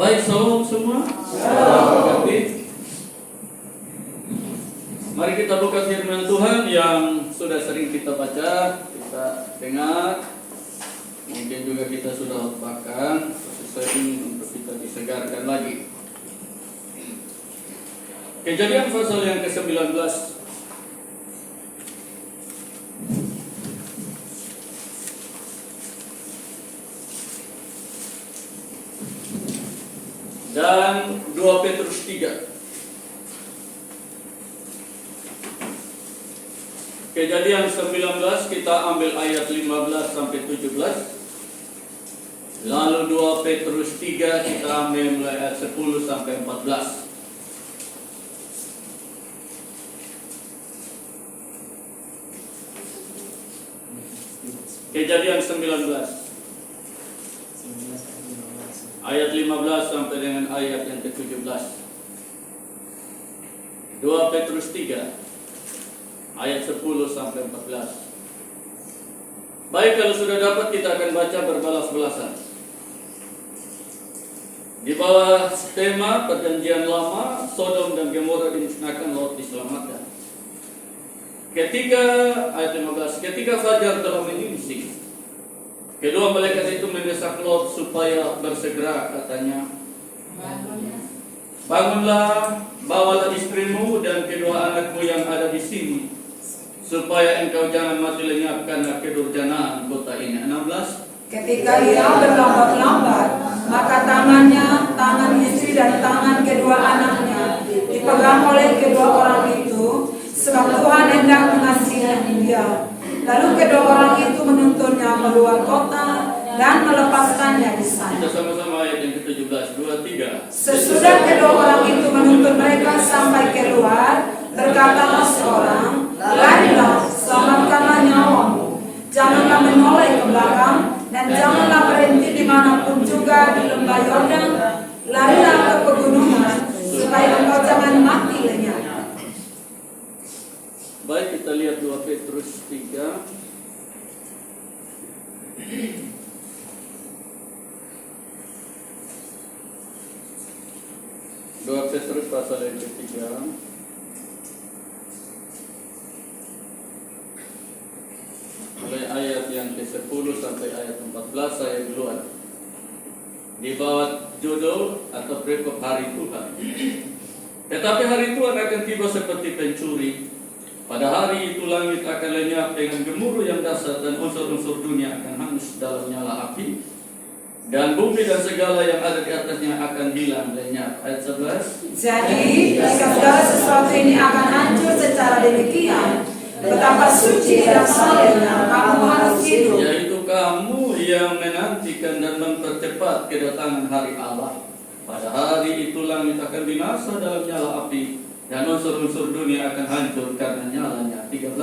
Baik, salam semua. Salam. Mari kita buka firman Tuhan yang sudah sering kita baca, kita dengar, mungkin juga kita sudah lupakan, sering untuk kita disegarkan lagi. Kejadian pasal yang ke-19. Dan 2 Petrus 3. Kejadian 19 kita ambil ayat 15 sampai 17. Lalu 2 Petrus 3 kita ambil mulai ayat 10 sampai 14. Kejadian 19 ayat 15 sampai dengan ayat yang ke-17. 2 Petrus 3 ayat 10 sampai 14. Baik, kalau sudah dapat kita akan baca berbalas-balasan. Di bawah tema Perjanjian Lama, Sodom dan Gomora dimusnahkan, Lot diselamatkan. Ketika ayat 15, ketika fajar telah menyingsing, kedua malaikat itu mendesak Lot supaya bersegera, katanya, bangunlah, bawalah istrimu dan kedua anakmu yang ada di sini, supaya engkau jangan mati lenyap karena kedurjanaan kota ini. 16. Ketika ia berlambat-lambat, maka tangannya, tangan istri dan tangan kedua anaknya dipegang oleh kedua orang itu, sebab Tuhan hendak mengasihi dia. Lalu kedua orang itu menuntunnya keluar kota dan melepaskannya di sana. Kita sama-sama ayat yang ke-17, 2, 3. Sesudah kedua orang itu menuntun mereka sampai keluar, berkatalah seorang, larilah, selamatkanlah nyawamu. Janganlah menoleh ke belakang dan janganlah berhenti dimanapun juga di lembah Yordan. Larilah ke pegunungan supaya engkau jangan mati lenyap. Baik, kita lihat 2 Petrus 3. Dua Petrus pasal yang ke-3. Mulai ayat yang ke-10 sampai ayat 14 saya duluan. Di bawah judul atau perikop hari Tuhan. Tetapi hari Tuhan akan tiba seperti pencuri. Pada hari itu langit akan lenyap dengan gemuruh yang dahsyat dan unsur-unsur dunia akan hangus dalam nyala api, dan bumi dan segala yang ada di atasnya akan hilang lenyap. Ayat 11. Jadi, jika segala sesuatu ini akan hancur secara demikian, betapa suci dan salehnya kamu harus hidup. Yaitu kamu yang menantikan dan mempercepat kedatangan hari Allah. Pada hari itu langit akan binasa dalam nyala api, dan unsur-unsur dunia akan hancur karena nyalanya. 13.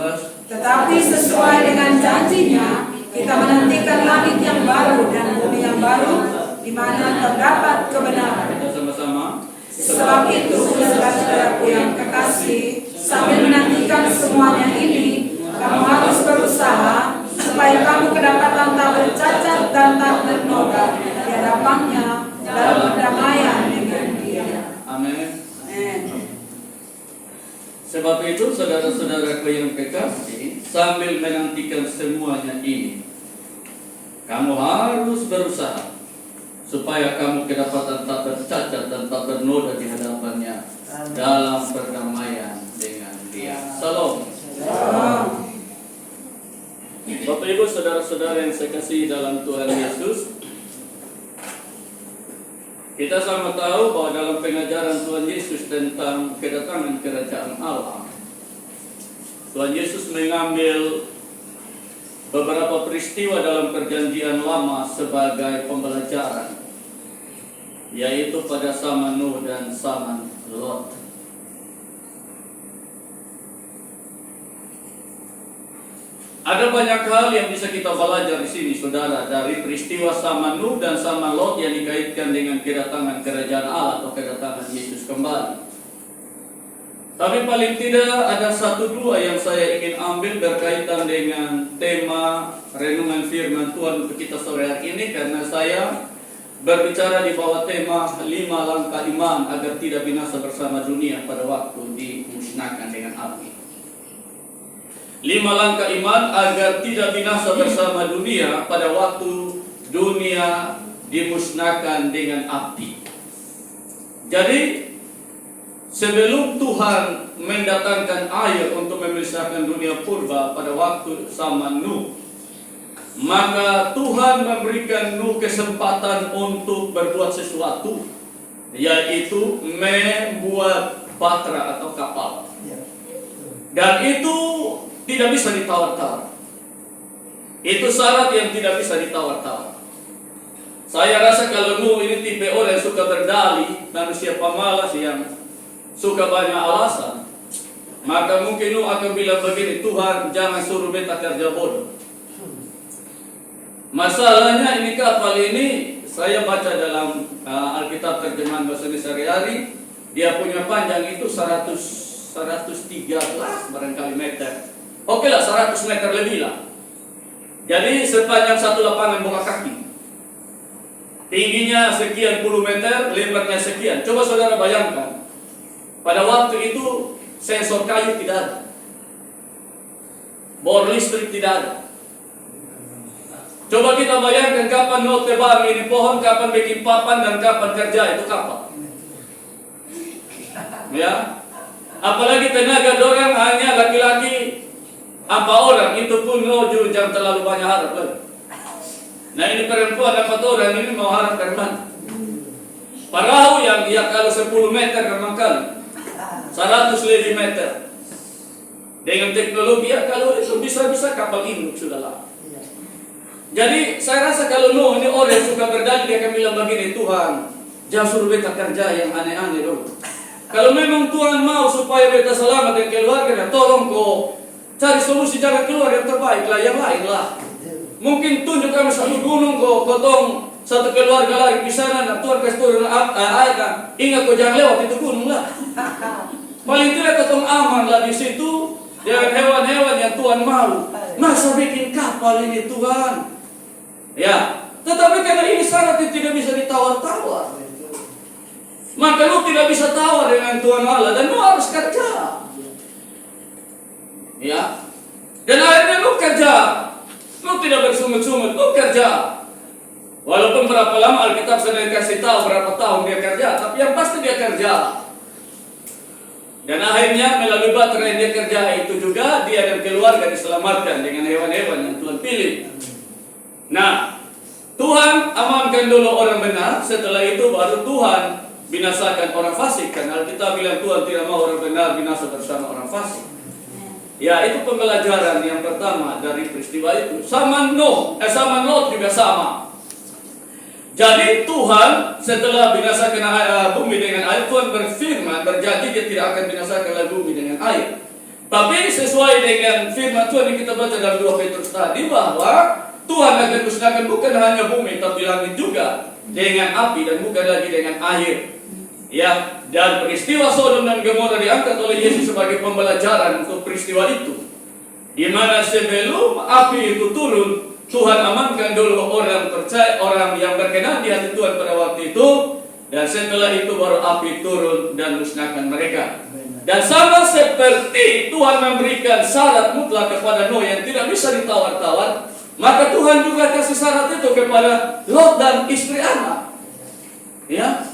Tetapi sesuai dengan janjinya, kita menantikan langit yang baru dan bumi yang baru, di mana terdapat kebenaran. Kita sama-sama. Sebab itu, saudara-saudaraku yang kekasih, sambil menantikan semuanya ini, kamu harus berusaha supaya kamu kedapatan tak bercacat dan tak bernoda di hadapannya dalam perdamaian dengan Dia. Amin. Amin. Sebab itu, saudara-saudaraku yang kekasih, sambil menantikan semuanya ini, kamu harus berusaha supaya kamu kedapatan tak bercacat dan tak bernoda di hadapannya dalam perdamaian dengan Dia. Salam. Bapak Ibu, saudara-saudara yang saya kasihi dalam Tuhan Yesus, kita sama tahu bahwa dalam pengajaran Tuhan Yesus tentang kedatangan kerajaan Allah, Tuhan Yesus mengambil beberapa peristiwa dalam Perjanjian Lama sebagai pembelajaran, yaitu pada zaman Nuh dan zaman Lot. Ada banyak hal yang bisa kita belajar di sini, saudara, dari peristiwa zaman Nuh dan zaman Lot yang dikaitkan dengan kedatangan kerajaan Allah atau kedatangan Yesus kembali. Tapi paling tidak ada satu dua yang saya ingin ambil berkaitan dengan tema renungan firman Tuhan untuk kita sore hari ini, karena saya berbicara di bawah tema 5 langkah iman agar tidak binasa bersama dunia pada waktu dimusnahkan dengan api. 5 langkah iman agar tidak binasa bersama dunia pada waktu dunia dimusnahkan dengan api. Jadi sebelum Tuhan mendatangkan air untuk memisahkan dunia purba pada waktu zaman Nuh, maka Tuhan memberikan Nuh kesempatan untuk berbuat sesuatu, yaitu membuat batra atau kapal. Dan itu tidak bisa ditawar-tawar. Itu syarat yang tidak bisa ditawar-tawar. Saya rasa kalau Nuh ini tipe orang yang suka berdalih, manusia pemalas yang suka banyak alasan, maka mungkin Nuh akan bilang begini, Tuhan jangan suruh beta kerja bodoh. Masalahnya ini kapal ini, saya baca dalam Alkitab terjemahan bahasa Indonesia sehari-hari, dia punya panjang itu 113 barangkali meter. Oke lah, 100 meter lebih lah. Jadi sepanjang satu lapangan bola kaki. Tingginya sekian puluh meter, lebarnya sekian. Coba saudara bayangkan, pada waktu itu sensor kayu tidak ada, bor listrik tidak ada. Coba kita bayangkan kapan Nuh tebang ini pohon, kapan bikin papan, dan kapan kerja itu kapal. Ya, apalagi tenaga dorang hanya laki-laki 4 orang, itu pun Nuh jangan terlalu banyak harap lagi. Nah ini perempuan 4 orang ini mau harap dari mana? Perahu yang dia kalau 10 meter memang kali 100 lebih meter. Dengan teknologi ya kalau itu bisa-bisa kapal induk sudah lah. Jadi saya rasa kalau Nuh ini orang yang suka berdalih, dia akan bilang begini, Tuhan jangan suruh beta kerja yang aneh-aneh dong. Kalau memang Tuhan mau supaya beta selamat dan keluarga, tolong kau cari solusi jalan keluar yang terbaik lah, yang lain lah. Mungkin tunjuk kami satu gunung kau potong satu keluarga lagi di sana, dan Tuhan kasih turun air, ingat kau jangan lewat itu gunung lah. Paling tidak ketong aman lah di situ dengan hewan-hewan yang Tuhan mau. Masa bikin kapal ini Tuhan? Ya, tetapi karena ini syarat yang tidak bisa ditawar-tawar, maka lu tidak bisa tawar dengan Tuhan Allah, dan lu harus kerja. Ya, dan akhirnya lu kerja. Lu tidak bersungut-sungut, lu kerja. Walaupun berapa lama Alkitab sedang kasih tahu berapa tahun dia kerja, tapi yang pasti dia kerja. Dan akhirnya melalui batra yang dia kerja itu juga dia dan keluarga diselamatkan dengan hewan-hewan yang Tuhan pilih. Nah, Tuhan amankan dulu orang benar, setelah itu baru Tuhan binasakan orang fasik. Karena Alkitab bilang Tuhan tidak mau orang benar binasa bersama orang fasik. Ya, itu pembelajaran yang pertama dari peristiwa itu. Sama Lot juga sama. Jadi Tuhan setelah binasakan bumi dengan air, Tuhan berfirman, berjanji dia tidak akan binasakan bumi dengan air. Tapi sesuai dengan firman Tuhan yang kita baca dalam 2 Petrus tadi, bahwa Tuhan akan musnahkan bukan hanya bumi tapi langit juga dengan api, dan bukan lagi dengan air. Ya, dan peristiwa Sodom dan Gomora diangkat oleh Yesus sebagai pembelajaran untuk peristiwa itu, di mana sebelum api itu turun, Tuhan amankan dulu orang percaya, orang yang berkenan di hati Tuhan pada waktu itu, dan setelah itu baru api turun dan musnahkan mereka. Dan sama seperti Tuhan memberikan syarat mutlak kepada Nuh yang tidak bisa ditawar-tawar, maka Tuhan juga kasih syarat itu kepada Lot dan istri anak. Ya,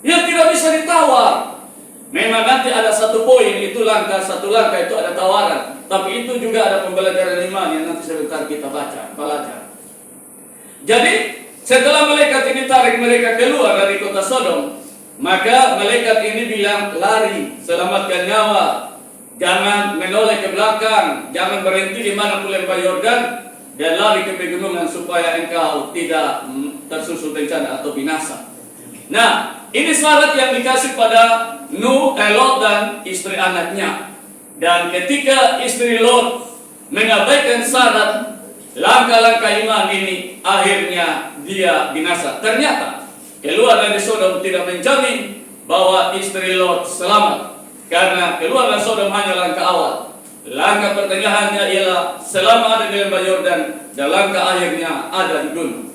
yang tidak bisa ditawar. Memang nanti ada satu poin, itu satu langkah itu ada tawaran. Tapi itu juga ada pembelajaran iman yang nanti sebentar kita belajar. Jadi setelah malaikat ini tarik mereka keluar dari kota Sodom, maka malaikat ini bilang, lari, selamatkan nyawa, jangan menoleh ke belakang, jangan berhenti di mana pun lembah Yordan, dan lari ke pegunungan supaya engkau tidak tersusul bencana atau binasa. Nah, ini syarat yang dikasih pada Lot dan istri anaknya. Dan ketika istri Lot mengabaikan syarat langkah-langkah iman ini, akhirnya dia binasa. Ternyata keluar dari Sodom tidak menjamin bahwa istri Lot selamat, karena keluar dari Sodom hanya langkah awal. Langkah pertengahannya ialah selama ada di lembah Yordan, dan langkah akhirnya ada di gunung.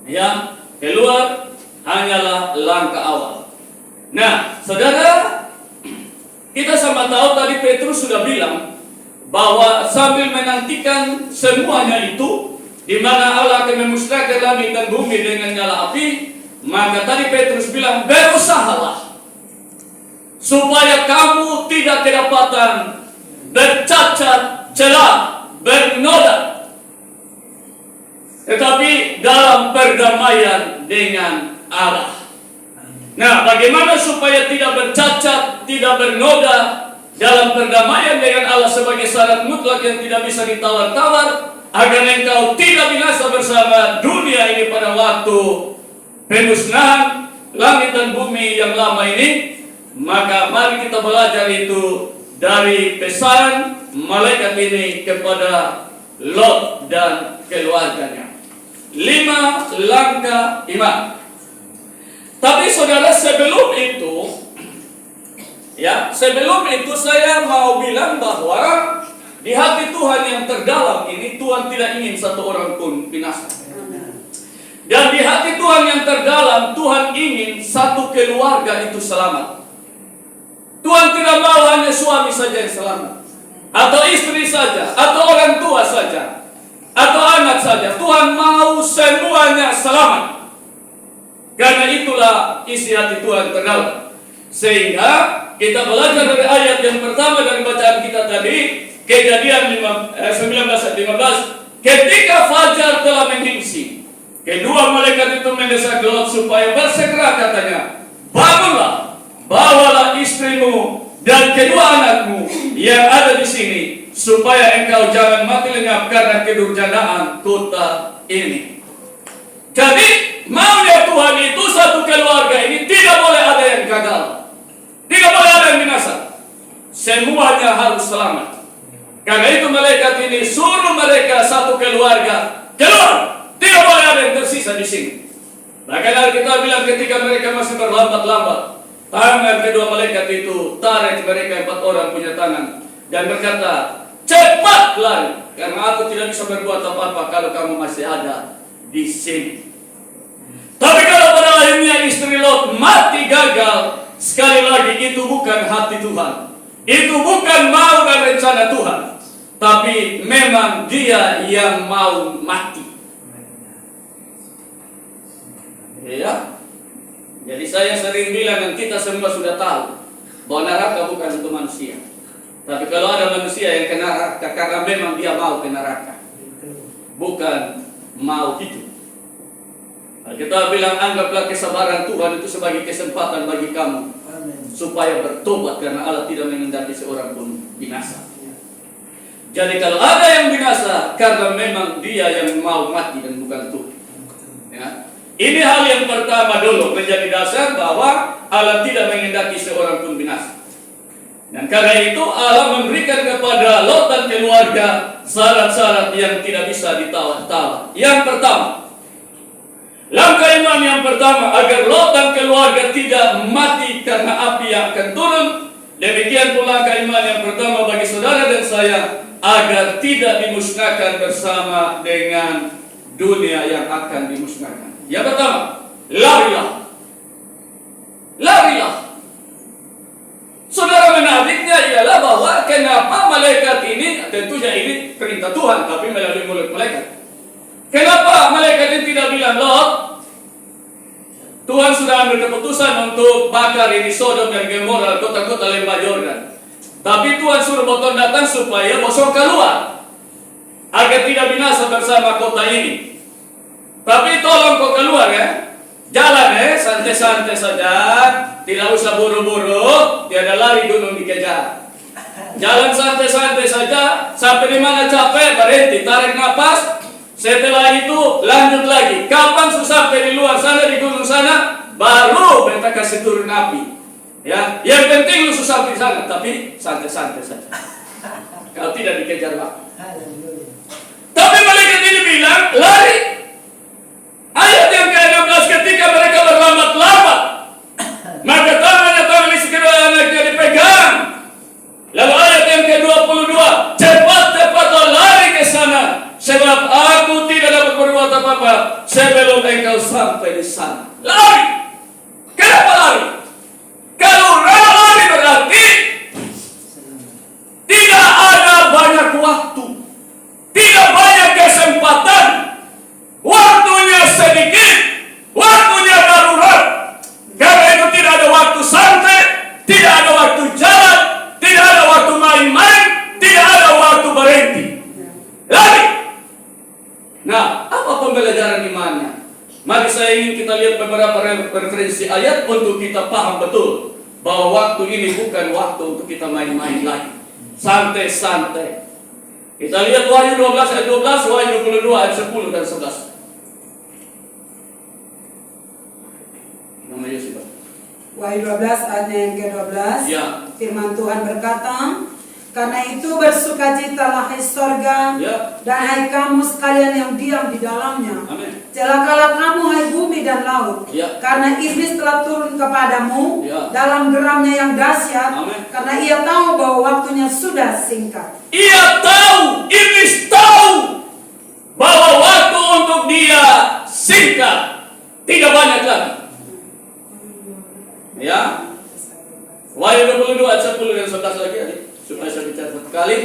Ya, keluar hanyalah langkah awal. Nah, saudara, kita sama tahu tadi Petrus sudah bilang bahwa sambil menantikan semuanya itu, di mana Allah akan memusnahkan langit dan bumi dengan nyala api, maka tadi Petrus bilang, berusahalah supaya kamu tidak kedapatan bercacat, celah, bernoda, tetapi dalam perdamaian dengan Allah. Nah, bagaimana supaya tidak bercacat, tidak bernoda dalam perdamaian dengan Allah sebagai syarat mutlak yang tidak bisa ditawar-tawar, agar engkau tidak binasa bersama dunia ini pada waktu pemusnahan langit dan bumi yang lama ini. Maka mari kita belajar itu dari pesan malaikat ini kepada Lot dan keluarganya. 5 langkah iman. Tapi saudara, sebelum itu saya mau bilang bahwa di hati Tuhan yang terdalam ini, Tuhan tidak ingin satu orang pun binasa. Dan di hati Tuhan yang terdalam, Tuhan ingin satu keluarga itu selamat. Tuhan tidak mau hanya suami saja yang selamat, atau istri saja, atau orang tua saja, atau anak saja. Tuhan mau semuanya selamat. Karena itulah isi hati Tuhan terdalam. Sehingga kita belajar dari ayat yang pertama dari bacaan kita tadi, Kejadian 19:15, ketika fajar telah menyingsing, kedua malaikat itu mendesak Lot supaya bersegera, katanya, bangunlah, bawalah istrimu dan kedua anakmu yang ada di sini, supaya engkau jangan mati lenyap karena kedurjanaan kota ini. Jadi maunya Tuhan itu satu keluarga ini tidak boleh ada yang gagal, tidak boleh ada yang binasa, semuanya harus selamat. Karena itu malaikat ini suruh mereka satu keluarga keluar, tidak boleh ada yang tersisa di sini. Bahkan kita bilang ketika mereka masih berlambat-lambat, tangan kedua malaikat itu tarik mereka 4 orang punya tangan dan berkata, cepat lari, karena aku tidak bisa berbuat apa-apa kalau kamu masih ada di sini. Tapi kalau pada akhirnya istri Lot mati gagal, sekali lagi itu bukan hati Tuhan, itu bukan mau dan rencana Tuhan, tapi memang dia yang mau mati. Ya. Jadi saya sering bilang dan kita semua sudah tahu bahwa neraka bukan untuk manusia. Tapi kalau ada manusia yang ke neraka karena memang dia mau ke neraka, bukan mau hidup. Nah, kita bilang anggaplah kesabaran Tuhan itu sebagai kesempatan bagi kamu supaya bertobat, karena Allah tidak mengendaki seorang pun binasa. Jadi kalau ada yang binasa karena memang dia yang mau mati dan bukan Tuhan. Ya. Ini hal yang pertama dulu menjadi dasar bahwa Allah tidak mengendaki seorang pun binasa. Dan karena itu Allah memberikan kepada Lot dan keluarga syarat-syarat yang tidak bisa ditawar-tawar. Yang pertama, langkah iman yang pertama agar Lot dan keluarga tidak mati karena api yang akan turun. Demikian pula langkah iman yang pertama bagi saudara dan saya agar tidak dimusnahkan bersama dengan dunia yang akan dimusnahkan. Yang pertama, larilah. Larilah. Saudara, menariknya ialah bahwa kenapa malaikat ini, tentunya ini perintah Tuhan, tapi melalui mulut malaikat. Kenapa malaikat ini tidak bilang, Lot, Tuhan sudah ambil keputusan untuk bakar ini Sodom dan Gomora, kota-kota lembah Yordan. Tapi Tuhan suruh Botol datang supaya bosok keluar, agar tidak binasa bersama kota ini. Tapi tolong kau keluar ya, jalan santai-santai saja, tidak usah buru-buru, tiada lari gunung dikejar. Jalan santai-santai saja, sampai di mana capek berhenti, tarik nafas. Setelah itu lanjut lagi. Kapan susah sampai di luar sana, di gunung sana, baru beta kasih turun api. Ya, yang penting lu susah di sana, tapi santai-santai saja. Kalau tidak dikejar waktu. Tapi malaikat ini bilang lari. Ayat yang ke-16, ketika mereka berlambat-lambat, maka tangan istri kedua anaknya dipegang. Lalu ayat yang ke-22, cepat-cepatlah lari ke sana, sebab aku tidak dapat berbuat apa-apa sebelum engkau sampai di sana. Lari. Kenapa lari? Kalau lari berarti tidak ada banyak waktu, tidak banyak kesempatan, waktunya sedikit, waktunya darurat. Karena itu tidak ada waktu santai, tidak ada waktu jalan, tidak ada waktu main-main, tidak ada waktu berhenti. Lari. Nah, apa pembelajaran imannya? Mari saya ingin kita lihat beberapa referensi ayat untuk kita paham betul bahwa waktu ini bukan waktu untuk kita main-main lagi, santai-santai. Kita lihat Wahyu 12 ayat 12, Wahyu 22 ayat 10 dan 11. Nama Yesus, Pak. Wahyu 12 ayatnya yang ke-12. Ya. Firman Tuhan berkata, karena itu bersukacitalah hai sorga, Ya. dan hai kamu sekalian yang diam di dalamnya. Amin. Celakalah kamu hai bumi dan laut, Ya. karena iblis telah turun kepadamu Ya. dalam geramnya yang dahsyat, Amin. karena ia tahu bahwa waktunya sudah singkat. Ia tahu, iblis tahu bahwa waktu untuk dia singkat, tidak banyak lagi. Ya. Wahyu 22 ayat 10 dan 11 lagi, adik. Supaya saya bicara satu kali.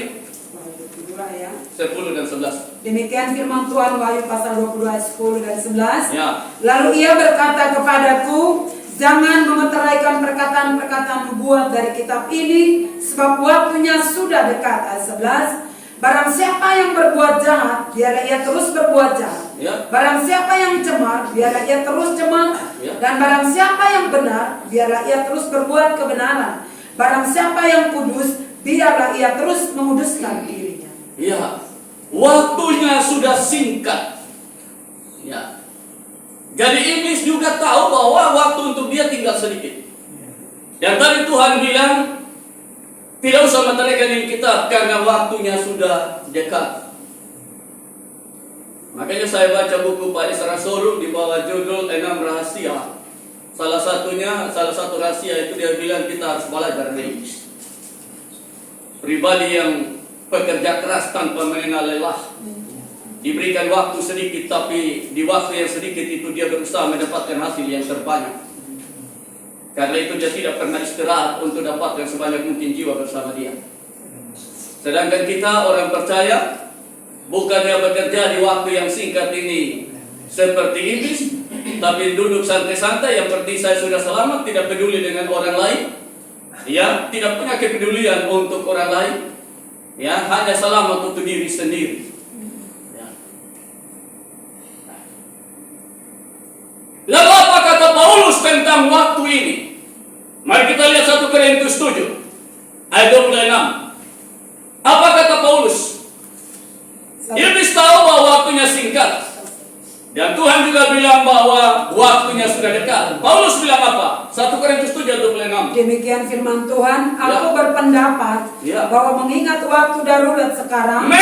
10 dan 11. Demikian firman Tuhan, Wahyu pasal 22 ayat 10 dan 11. Ya. Lalu ia berkata kepadaku, jangan memeteraikan perkataan-perkataan nubuat dari kitab ini, sebab waktunya sudah dekat. Ayat 11. Barang siapa yang berbuat jahat, biarlah ia terus berbuat jahat. Ya. Barang siapa yang cemar, biarlah ia terus cemar. Ya. Dan barang siapa yang benar, biarlah ia terus berbuat kebenaran. Barang siapa yang kudus, biarlah ia terus menguduskan dirinya. Ya. Waktunya sudah singkat. Ya. Jadi iblis juga tahu bahwa waktu untuk dia tinggal sedikit. Dan tadi Tuhan bilang, tidak usah meteraikan yang kitab karena waktunya sudah dekat. Makanya saya baca buku Pak Isra Soru di bawah judul 6 Rahasia. Salah satu rahasia itu dia bilang kita harus belajar dari iblis. Pribadi yang pekerja keras tanpa mengenal lelah, diberikan waktu sedikit, tapi di waktu yang sedikit itu dia berusaha mendapatkan hasil yang terbanyak. Karena itu dia tidak pernah istirahat untuk dapatkan sebanyak mungkin jiwa bersama dia. Sedangkan kita orang percaya, bukannya bekerja di waktu yang singkat ini seperti iblis, tapi duduk santai-santai, yang penting saya sudah selamat, tidak peduli dengan orang lain. Ya, tidak punya kepedulian untuk orang lain. Ya, hanya selamat untuk diri sendiri. Ya. Lalu apa kata Paulus tentang waktu ini? Mari kita lihat 1 Korintus 7 ayat 26. Apa kata Paulus? Iblis tahu bahwa waktunya singkat, dan Tuhan juga bilang bahwa waktunya sudah dekat. Paulus bilang apa? 1 Korintus 7 ayat 26. Demikian firman Tuhan, aku berpendapat bahwa mengingat waktu darurat sekarang,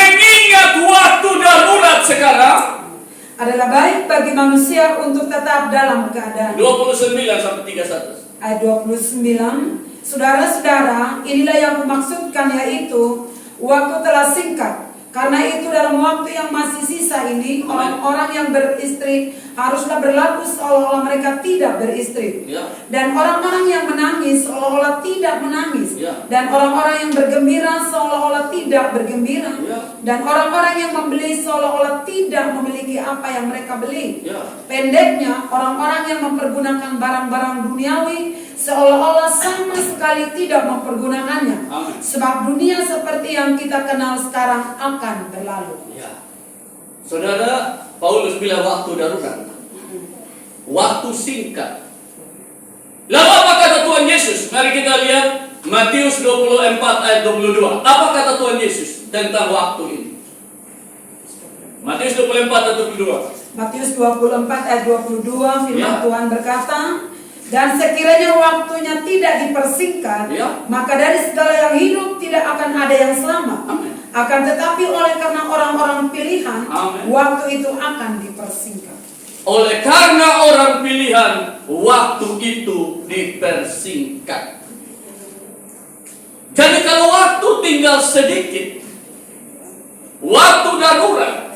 adalah baik bagi manusia untuk tetap dalam keadaan. 29 sampai 31. Ayat 29, saudara-saudara, inilah yang kumaksudkan, yaitu waktu telah singkat. Karena itu dalam waktu yang masih sisa ini, orang-orang yang beristri haruslah berlaku seolah-olah mereka tidak beristri. Ya. Dan orang-orang yang menangis seolah-olah tidak menangis. Ya. Dan orang-orang yang bergembira seolah-olah tidak bergembira. Ya. Dan orang-orang yang membeli seolah-olah tidak memiliki apa yang mereka beli. Ya. Pendeknya, orang-orang yang mempergunakan barang-barang duniawi seolah-olah sama sekali tidak mempergunakannya. Amin. Sebab dunia seperti yang kita kenal sekarang akan berlalu. Ya. Saudara, Paulus bilang waktu darurat, waktu singkat. Lalu apa kata Tuhan Yesus? Mari kita lihat Matius 24 ayat 22. Apa kata Tuhan Yesus tentang waktu ini? Matius 24 ayat 22. Matius 24 ayat 22, firman Ya. Tuhan berkata, dan sekiranya waktunya tidak dipersingkat, Ya. maka dari segala yang hidup tidak akan ada yang selamat. Amin. Akan tetapi oleh karena orang-orang pilihan, Amin. waktu itu akan dipersingkat. Oleh karena orang pilihan, waktu itu dipersingkat. Jadi kalau waktu tinggal sedikit, waktu darurat,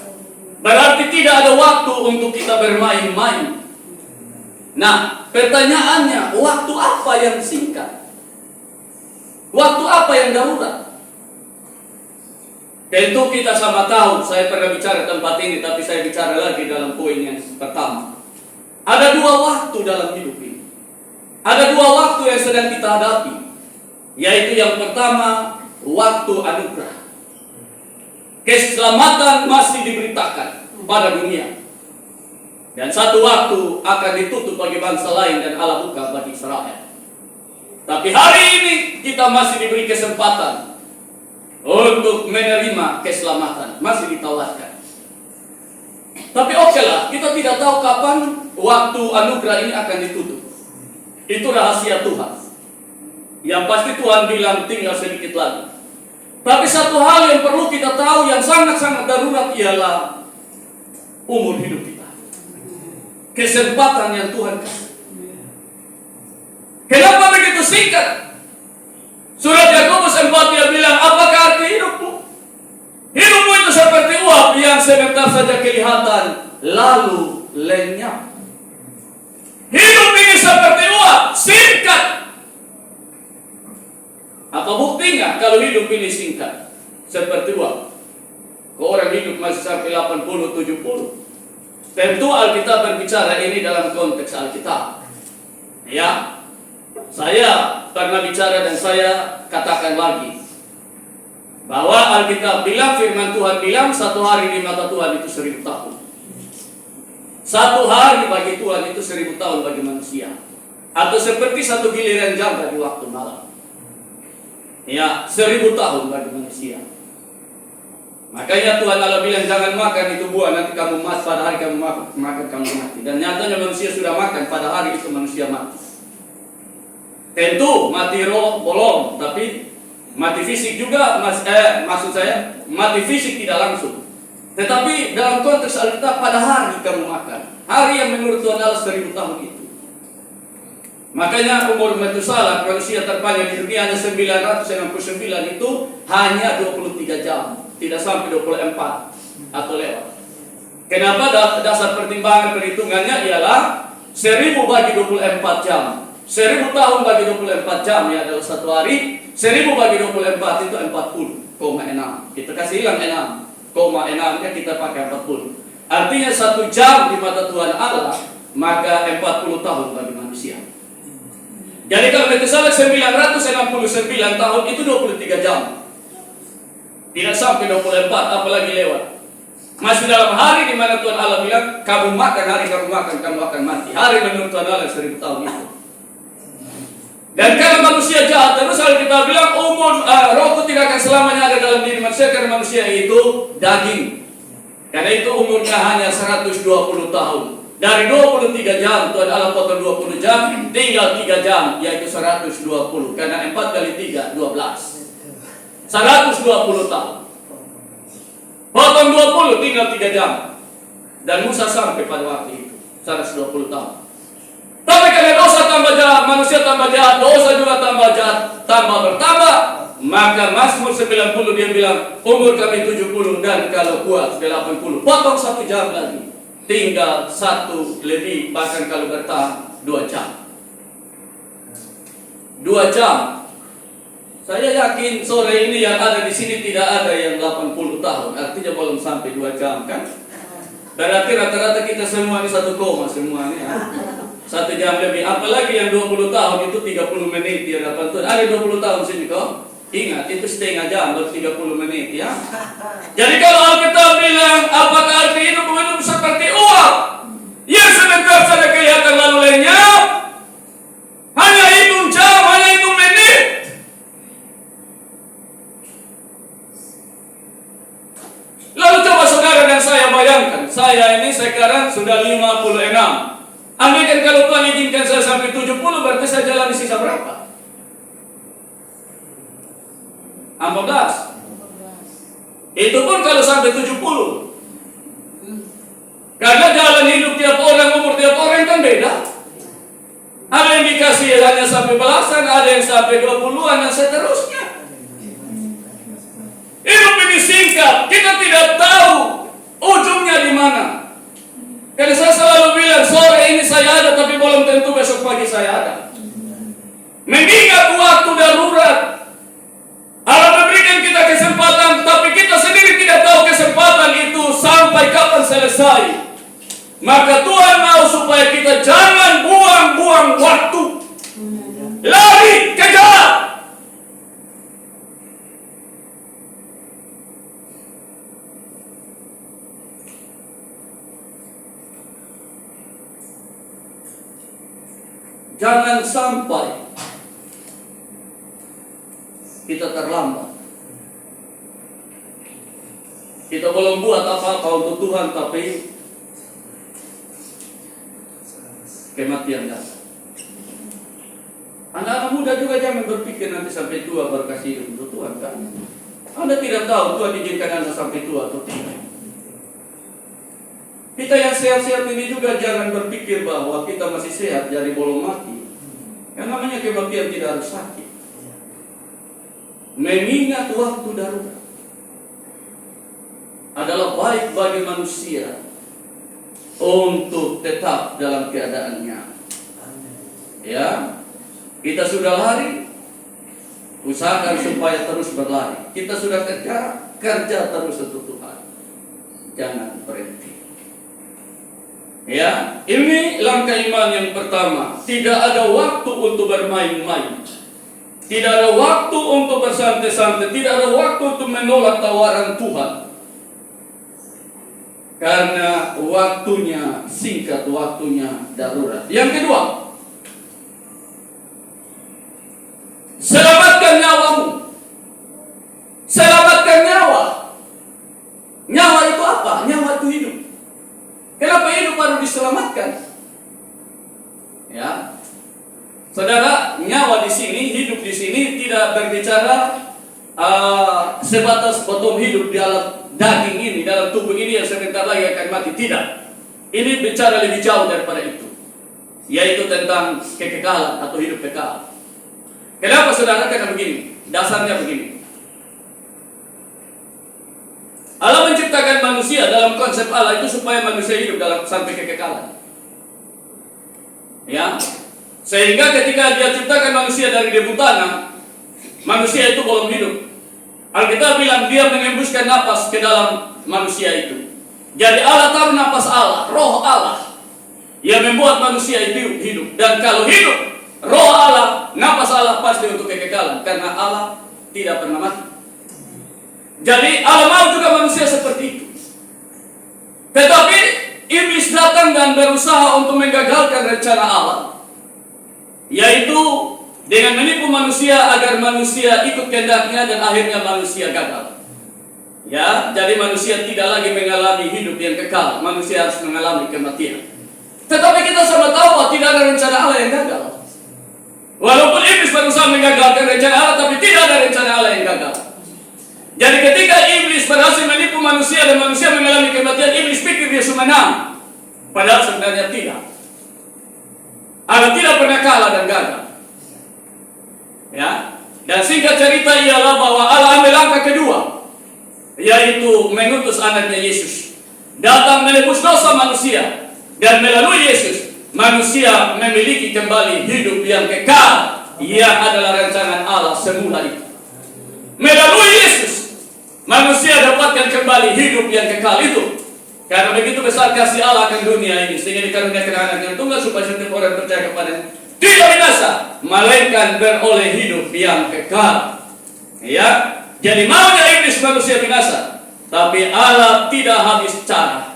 Berarti tidak ada waktu untuk kita bermain-main. Nah, pertanyaannya, waktu apa yang singkat? Waktu apa yang darurat? Tentu kita sama tahu, saya pernah bicara tempat ini, tapi saya bicara lagi dalam poin yang pertama. Ada dua waktu dalam hidup ini. Ada dua waktu yang sedang kita hadapi. Yaitu yang pertama, waktu anugerah. Keselamatan masih diberitakan pada dunia. Dan satu waktu akan ditutup bagi bangsa lain dan Allah buka bagi Israel. Tapi hari ini kita masih diberi kesempatan untuk menerima keselamatan. Masih ditawarkan. Tapi okelah, kita tidak tahu kapan waktu anugerah ini akan ditutup. Itu rahasia Tuhan. Yang pasti Tuhan bilang tinggal sedikit lagi. Tapi satu hal yang perlu kita tahu yang sangat-sangat darurat ialah umur hidup kita. Kesempatan yang Tuhan kasih. Kenapa begitu singkat? Surat Yakobus 4 dia bilang, apakah arti hidupmu? Hidupmu itu seperti uap yang sebentar saja kelihatan, lalu lenyap. Hidup ini seperti uap, singkat. Apa buktinya kalau hidup ini singkat? Seperti uap. Kalau orang hidup masih sampai 80, 70. Tentu Alkitab berbicara ini dalam konteks Alkitab. Ya, saya pernah bicara dan saya katakan lagi bahwa Alkitab bilang, firman Tuhan bilang, satu hari di mata Tuhan itu 1000 tahun. Satu hari bagi Tuhan itu 1000 tahun bagi manusia. Atau seperti satu giliran jam di waktu malam. Ya, 1000 tahun bagi manusia. Makanya Tuhan Allah bilang, jangan makan itu buah, nanti kamu mati, pada hari kamu makan kamu mati. Dan nyatanya manusia sudah makan, pada hari itu manusia mati. Tentu mati roh bolong, tapi mati fisik juga, maksud saya mati fisik tidak langsung. Tetapi dalam konteks Alkitab, pada hari kamu makan. Hari yang menurut Tuhan Allah 1000 tahun itu. Makanya umur Metusalah, manusia terpanjang di dunia, hanya 969 itu hanya 23 jam. Tidak sampai 24 atau lewat. Kenapa? Dasar pertimbangan perhitungannya ialah 1000 bagi 24 jam. 1000 tahun bagi 24 jam ya adalah satu hari. 1000 bagi 24 itu 40,6. Kita kasih hilang 6,6 nya kita pakai 40. Artinya 1 jam di mata Tuhan Allah, maka 40 tahun bagi manusia. Jadi kalau Metusalah 969 tahun itu 23 jam. Tidak sampai 24, apalagi lewat. Masih dalam hari di mana Tuhan Allah bilang, kamu makan, hari kamu makan, kamu akan mati. Hari menurut Tuhan Allah 1000 tahun itu. Dan kalau manusia jahat, terus kalau kita bilang rohku tidak akan selamanya ada dalam diri manusia, karena manusia itu daging. Karena itu umurnya hanya 120 tahun. Dari 23 jam, Tuhan Allah potong 20 jam, tinggal 3 jam, yaitu 120. Karena 4 kali 3, 12. 120 tahun. Potong 20, tinggal 3 jam. Dan Musa sampai pada waktu itu 120 tahun. Tapi karena dosa tambah jahat, manusia tambah jahat, dosa juga tambah jahat, tambah bertambah, maka Mazmur 90 dia bilang, umur kami 70 dan kalau kuat 80. Potong 1 jam lagi, tinggal 1 lebih, bahkan kalau bertahan 2 jam. 2 jam. Saya yakin sore ini yang ada di sini tidak ada yang 80 tahun, artinya belum sampai 2 jam kan? Berarti rata-rata kita semua ini 1 koma semuanya. 1 jam lebih, apalagi yang 20 tahun itu 30 menit ya dapat tuh. Ada 20 tahun sini kok. Ingat itu setengah jam baru 30 menit ya. Jadi kalau Alkitab bilang apakah arti hidup itu seperti uap yang sebentar saja kelihatan lalu lenyap, hanya hitung jam, hanya hitung menit. Lalu coba saudara dan saya bayangkan, saya ini sekarang sudah 56. Andaikan kalau Tuhan izinkan saya sampai 70, berarti saya jalan di sisa berapa? 14. Itu pun kalau sampai 70. Karena jalan hidup tiap orang, umur tiap orang kan beda. Ada yang dikasih hanya sampai belasan, ada yang sampai 20-an, dan seterusnya. Hidup ini singkat, kita tidak tahu Ujungnya di mana? Karena saya selalu bilang, sore ini saya ada, tapi belum tentu besok pagi saya ada. Mengingat waktu darurat, Allah memberikan kita kesempatan, tapi kita sendiri tidak tahu kesempatan itu sampai kapan selesai. Maka Tuhan mau supaya kita jangan buang-buang waktu. Lari, kejar. Jangan sampai kita terlambat. Kita belum buat apa-apa untuk Tuhan, tapi kematian datang. Anak-anak muda juga jangan berpikir nanti sampai tua baru kasih hidup untuk Tuhan, kan? Anda tidak tahu Tuhan izinkan Anda sampai tua atau tidak. Kita yang sehat-sehat ini juga jangan berpikir bahwa kita masih sehat, jadi belum mati. Yang namanya kematian tidak harus sakit. Mengingat waktu darurat adalah baik bagi manusia untuk tetap dalam keadaannya. Ya, kita sudah lari, usahakan supaya terus berlari. Kita sudah kerja terus untuk Tuhan. Jangan berhenti. Ya, ini langkah iman yang pertama. Tidak ada waktu untuk bermain-main. Tidak ada waktu untuk bersantai-santai. Tidak ada waktu untuk menolak tawaran Tuhan. Karena waktunya singkat, waktunya darurat. Yang kedua, selamatkan nyawamu. Selamatkan nyawa. Nyawa itu apa? Nyawa itu hidup. Kenapa hidup baru diselamatkan? Ya, saudara, nyawa di sini, hidup di sini tidak berbicara sebatas potong hidup di dalam daging ini, dalam tubuh ini yang sebentar lagi akan mati. Tidak. Ini bicara lebih jauh daripada itu, yaitu tentang kekekalan atau hidup kekal. Kenapa saudara? Karena begini, dasarnya begini. Allah menciptakan manusia dalam konsep Allah itu supaya manusia hidup dalam sampai kekekalan. Ya, sehingga ketika Dia ciptakan manusia dari debu tanah, manusia itu belum hidup. Alkitab bilang Dia mengembuskan napas ke dalam manusia itu. Jadi Allah taruh napas Allah, roh Allah yang membuat manusia itu hidup. Dan kalau hidup, roh Allah, napas Allah pasti untuk kekekalan, karena Allah tidak pernah mati. Jadi Allah mau juga manusia seperti itu. Tetapi iblis datang dan berusaha untuk menggagalkan rencana Allah, yaitu dengan menipu manusia agar manusia ikut kehendaknya dan akhirnya manusia gagal. Ya, jadi manusia tidak lagi mengalami hidup yang kekal, manusia harus mengalami kematian. Tetapi kita sama tahu bahwa tidak ada rencana Allah yang gagal. Walaupun iblis berusaha menggagalkan rencana Allah, tapi tidak ada rencana Allah yang gagal. Jadi ketika iblis berhasil menipu manusia dan manusia mengalami kematian, iblis pikir dia sudah menang. Padahal sebenarnya tidak. Allah tidak pernah kalah dan gagal. Ya. Dan singkat cerita ialah bahwa Allah ambil langkah kedua, yaitu mengutus anaknya Yesus datang menebus dosa manusia, dan melalui Yesus manusia memiliki kembali hidup yang kekal, yang adalah rancangan Allah semula itu. Melalui Yesus manusia dapatkan kembali hidup yang kekal itu. Karena begitu besar kasih Allah akan dunia ini, sehingga dikaruniakan anak yang tunggal supaya setiap orang percaya kepadanya tidak binasa, melainkan beroleh hidup yang kekal. Ya, jadi maunya iblis manusia binasa, tapi Allah tidak habis cara.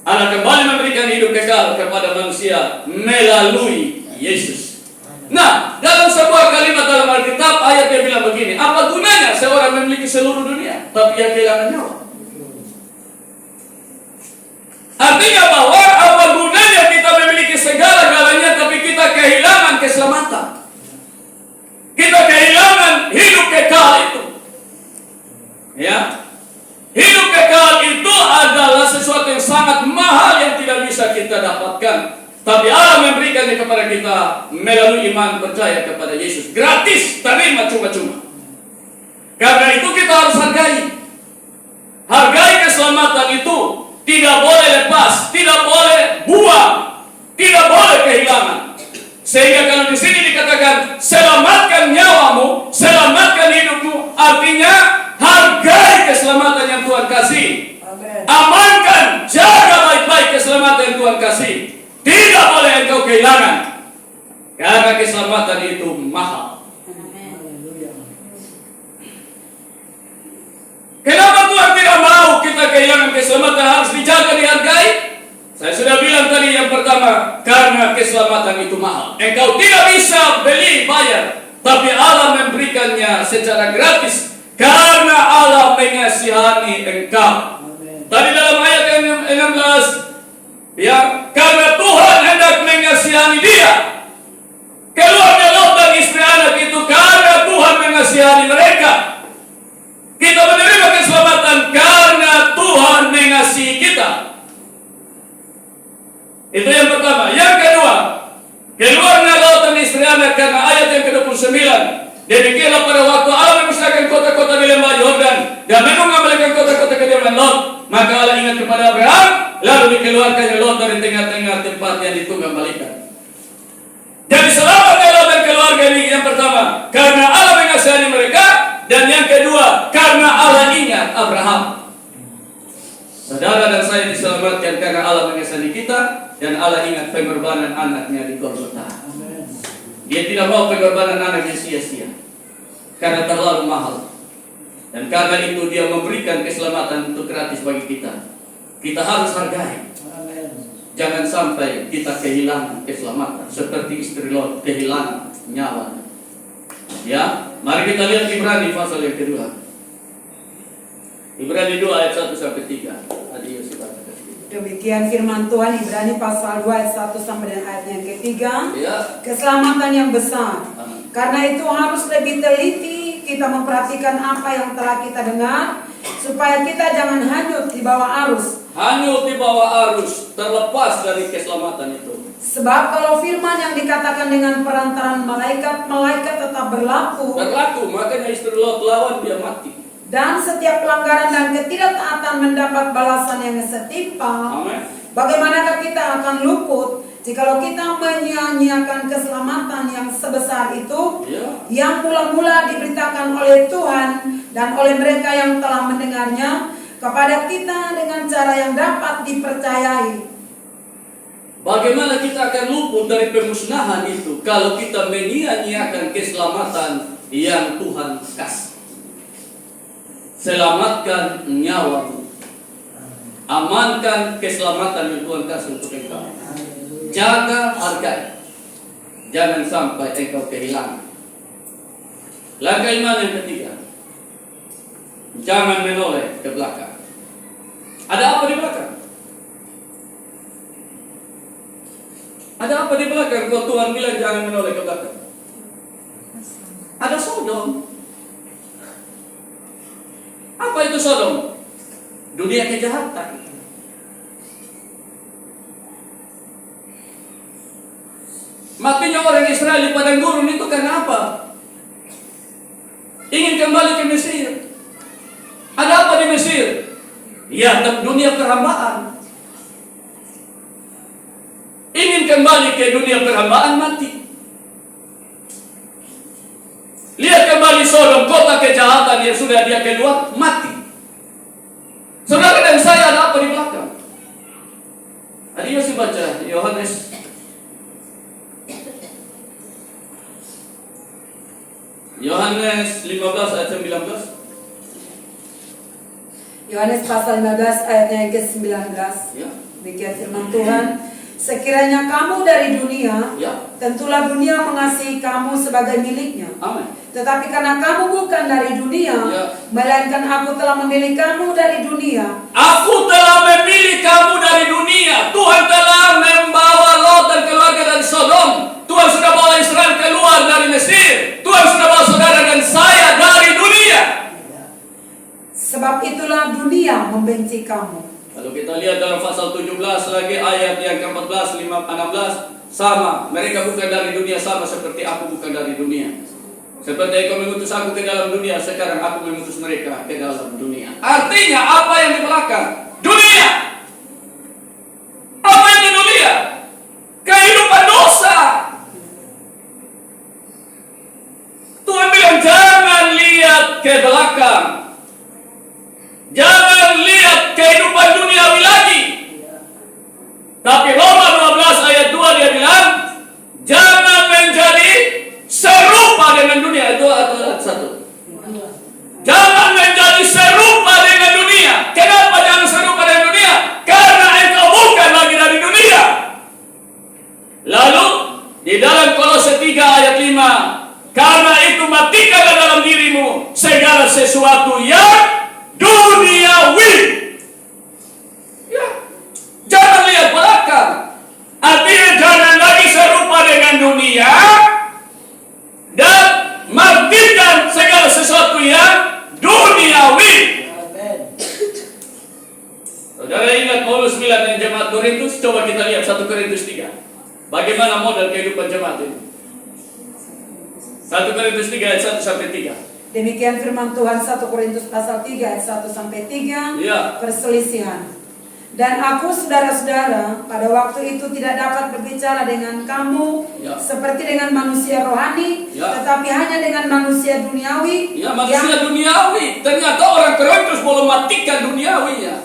Allah kembali memberikan hidup kekal kepada manusia melalui Yesus. Nah, dalam sebuah kalimat dalam Alkitab, ayat dia bilang begini, apa gunanya seorang memiliki seluruh dunia, tapi ia kehilangan nyawa? Artinya bahwa apa gunanya kita memiliki segala-galanya, tapi kita kehilangan keselamatan. Kita kehilangan hidup kekal itu. Ya, hidup kekal itu adalah sesuatu yang sangat mahal yang tidak bisa kita dapatkan. Tapi Allah memberikannya kepada kita melalui iman percaya kepada Yesus. Gratis, terima cuma-cuma. Karena itu kita harus hargai. Hargai keselamatan itu. tidak boleh lepas, tidak boleh buang, tidak boleh kehilangan. Sehingga kalau di sini dikatakan selamatkan nyawamu, selamatkan hidupmu, artinya hargai keselamatan yang Tuhan kasih. Amankan, jaga baik-baik keselamatan yang Tuhan kasih. Tidak boleh engkau kehilangan, karena keselamatan itu mahal. Kenapa Tuhan tidak mau kita kehilangan keselamatan, harus dijaga, dihargai? Saya sudah bilang tadi yang pertama, karena keselamatan itu mahal. Engkau tidak bisa beli, bayar, tapi Allah memberikannya secara gratis, karena Allah mengasihani engkau. Tadi dalam ayat yang 16, ya, karena Tuhan hendak mengasihani dia. Keluarga Lot dan istri anak itu karena Tuhan mengasihani mereka. Kita menerima keselamatan karena Tuhan mengasihi kita. Itu yang pertama. Yang kedua, keluarga Lot dan istri anak karena ayat yang ke-29. Demikianlah pada waktu Allah memusnahkan kota-kota di lembah Yordan dan mengembalikan kota-kota ke zaman Lot, maka Allah ingat kepada Abraham, lalu dikeluarkannya Lot dari tengah-tengah tempat yang ditunggang-balikan. Jadi selamatnya Lot dan keluarga ini yang pertama, karena Allah mengasihani mereka, dan yang kedua, karena Allah ingat Abraham. Saudara dan saya diselamatkan karena Allah mengasihani kita, dan Allah ingat pengorbanan anaknya di Golgota. Dia tidak mau pengorbanan anaknya sia-sia, karena terlalu mahal. Dan karena itu dia memberikan keselamatan untuk gratis bagi kita. Kita harus hargai. Jangan sampai kita kehilangan keselamatan seperti istri Lot kehilangan nyawa. Ya, mari kita lihat Ibrani pasal yang kedua. Ibrani 2 ayat 1 sampai 3. Tadi Yosef baca. Demikian firman Tuhan, Ibrani pasal 2 ayat 1 sampai dengan ayat yang ketiga. Ya. Keselamatan yang besar. Amin. Karena itu harus lebih teliti kita memperhatikan apa yang telah kita dengar, supaya kita jangan hanyut di bawah arus. Hanyut di bawah arus, terlepas dari keselamatan itu. Sebab kalau firman yang dikatakan dengan perantaran malaikat tetap berlaku. Berlaku, makanya istri Lot lawan dia mati. Dan setiap pelanggaran dan ketidaktaatan mendapat balasan yang setimpal. Amin. Bagaimanakah kita akan luput jikalau kita menyia-nyiakan keselamatan yang sebesar itu, Ya. yang mula-mula diberitakan oleh Tuhan dan oleh mereka yang telah mendengarnya kepada kita dengan cara yang dapat dipercayai. Bagaimana kita akan luput dari pemusnahan itu kalau kita menyia-nyiakan keselamatan yang Tuhan kasih? Selamatkan nyawamu, amankan keselamatan yang Tuhan kasih untuk engkau. Jaga hargai, jangan sampai engkau kehilangan. Langkah iman yang ketiga, jangan menoleh ke belakang. Ada apa di belakang? Ada apa di belakang? Kalau Tuhan bilang jangan menoleh ke belakang. Ada Sodom. Apa itu Sodom? Dunia kejahatan. Matinya orang Israel di padang gurun itu karena apa? Ingin kembali ke Mesir. Ada apa di Mesir? Ya, dunia perhambaan. Ingin kembali ke dunia perhambaan, mati. Lihat kembali Sodom, kota kejahatan yang sudah dia keluar, mati. Saudara dan saya, ada apa di belakang? Tadi masih baca Yohanes Yohanes 15 ayat 19. Yohanes pasal 15 ayatnya yang ke-19. Ya. Demikian firman Tuhan. Sekiranya kamu dari dunia, Ya. tentulah dunia mengasihi kamu sebagai miliknya. Amin. Tetapi karena kamu bukan dari dunia, Ya. melainkan aku telah memilih kamu dari dunia. Aku telah memilih kamu dari dunia. Tuhan telah membawa Lot dan keluarga dari Sodom. Tuhan sudah bawa Israel keluar dari Mesir. Tuhan sudah bawa saudara dan saya dari dunia. Sebab itulah dunia membenci kamu. Kalau kita lihat dalam pasal 17 lagi ayat yang ke-14, 16 sama. Mereka bukan dari dunia, sama seperti aku bukan dari dunia. Seperti engkau mengutus aku ke dalam dunia, sekarang aku mengutus mereka ke dalam dunia. Artinya apa yang di belakang? Dunia. ke belakang. Jangan lihat kehidupan duniawi lagi. Tapi Roma 12 ayat 2 dia bilang, jangan menjadi serupa dengan dunia. Itu ayat 1. Jangan menjadi serupa dengan dunia. Kenapa jangan serupa dengan dunia? Karena engkau bukan lagi dari dunia. Lalu di dalam Kolose 3 ayat 5, karena itu matikanlah dalam dirimu segala sesuatu yang duniawi. Ya. Jangan lihat belakang. Artinya jangan lagi serupa dengan dunia dan matikan segala sesuatu yang duniawi. Saudara ingat Paulus bilang dengan jemaat Korintus? Coba kita lihat 1 Korintus 3. Bagaimana model kehidupan jemaat ini? 1 Korintus 3 ayat 1 sampai 3. Demikian firman Tuhan 1 Korintus pasal 3 ayat 1 sampai 3. Ya. Perselisihan. Dan aku saudara-saudara pada waktu itu tidak dapat berbicara dengan kamu seperti dengan manusia rohani, tetapi hanya dengan manusia duniawi. Ya, manusia duniawi. Ternyata orang Korintus belum matikan duniawinya.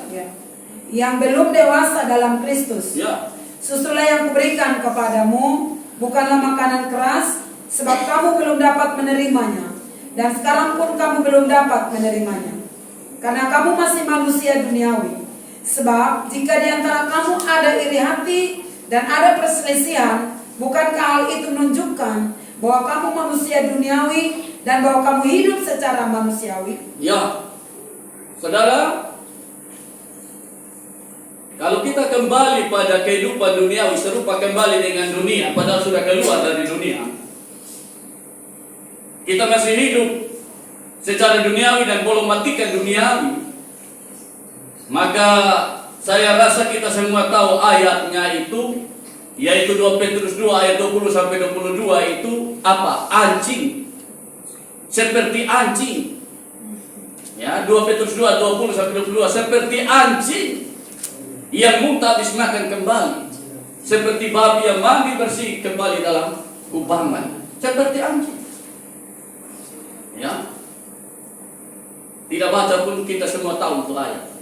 Yang belum dewasa dalam Kristus. Ya. Susulah yang kuberikan kepadamu bukanlah makanan keras, sebab kamu belum dapat menerimanya. Dan sekarang pun kamu belum dapat menerimanya, karena kamu masih manusia duniawi. Sebab jika di antara kamu ada iri hati dan ada perselisihan, bukankah hal itu menunjukkan bahwa kamu manusia duniawi dan bahwa kamu hidup secara manusiawi? Ya, saudara, kalau kita kembali pada kehidupan duniawi serupa kembali dengan dunia, padahal sudah keluar dari dunia, kita masih hidup secara duniawi dan belum matikan duniawi, maka saya rasa kita semua tahu ayatnya itu, yaitu 2 Petrus 2 ayat 20 sampai 22 itu apa? Anjing. Seperti anjing. Ya, 2 Petrus 2 20 sampai 22 seperti anjing yang muntah habis makan kembali, seperti babi yang mandi bersih kembali dalam kubangan, seperti anjing. Ya. Tidak baca pun kita semua tahu itu ayat.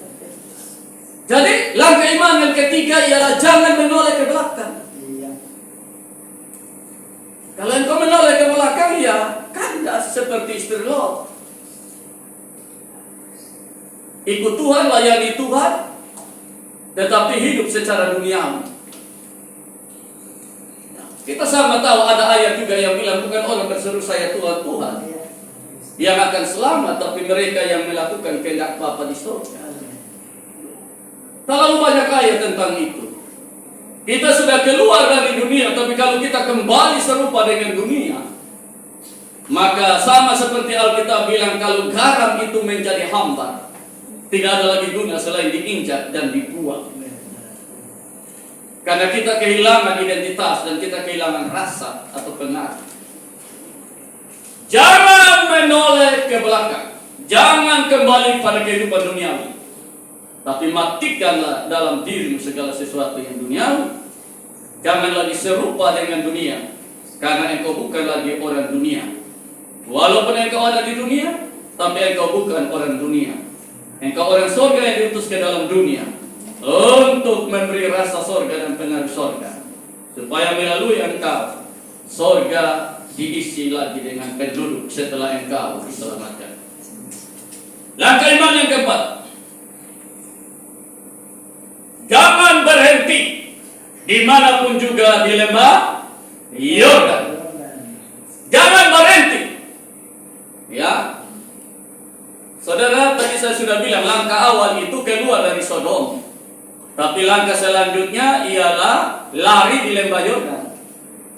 Jadi langkah iman yang ketiga ialah jangan menoleh ke belakang. Kalau engkau menoleh ke belakang, ya kandas seperti istri Lot. Ikut Tuhan, layani Tuhan, tetapi hidup secara duniawi. Kita sama tahu ada ayat juga yang bilang bukan orang berseru saya Tuhan, Tuhan yang akan selamat, tapi mereka yang melakukan kehendak Bapa di surga. Terlalu banyak ayat tentang itu. Kita sudah keluar dari dunia, tapi kalau kita kembali serupa dengan dunia, maka sama seperti Alkitab bilang, kalau garam itu menjadi hambar, tidak ada lagi guna selain diinjak dan dibuang. Karena kita kehilangan identitas dan kita kehilangan rasa atau pengaruh. Jangan menoleh ke belakang. Jangan kembali pada kehidupan duniawi. Tapi matikanlah dalam dirimu segala sesuatu yang duniawi. Jangan lagi serupa dengan dunia, karena engkau bukan lagi orang dunia. Walaupun engkau ada di dunia, tapi engkau bukan orang dunia. Engkau orang sorga yang diutus ke dalam dunia untuk memberi rasa sorga dan pengaruh sorga, supaya melalui engkau sorga diisi lagi dengan penduduk setelah engkau diselamatkan. Langkah iman yang keempat, jangan berhenti dimanapun juga di lembah Yordan. Jangan berhenti. Ya, saudara, tadi saya sudah bilang langkah awal itu keluar dari Sodom, tapi langkah selanjutnya ialah lari di lembah Yordan.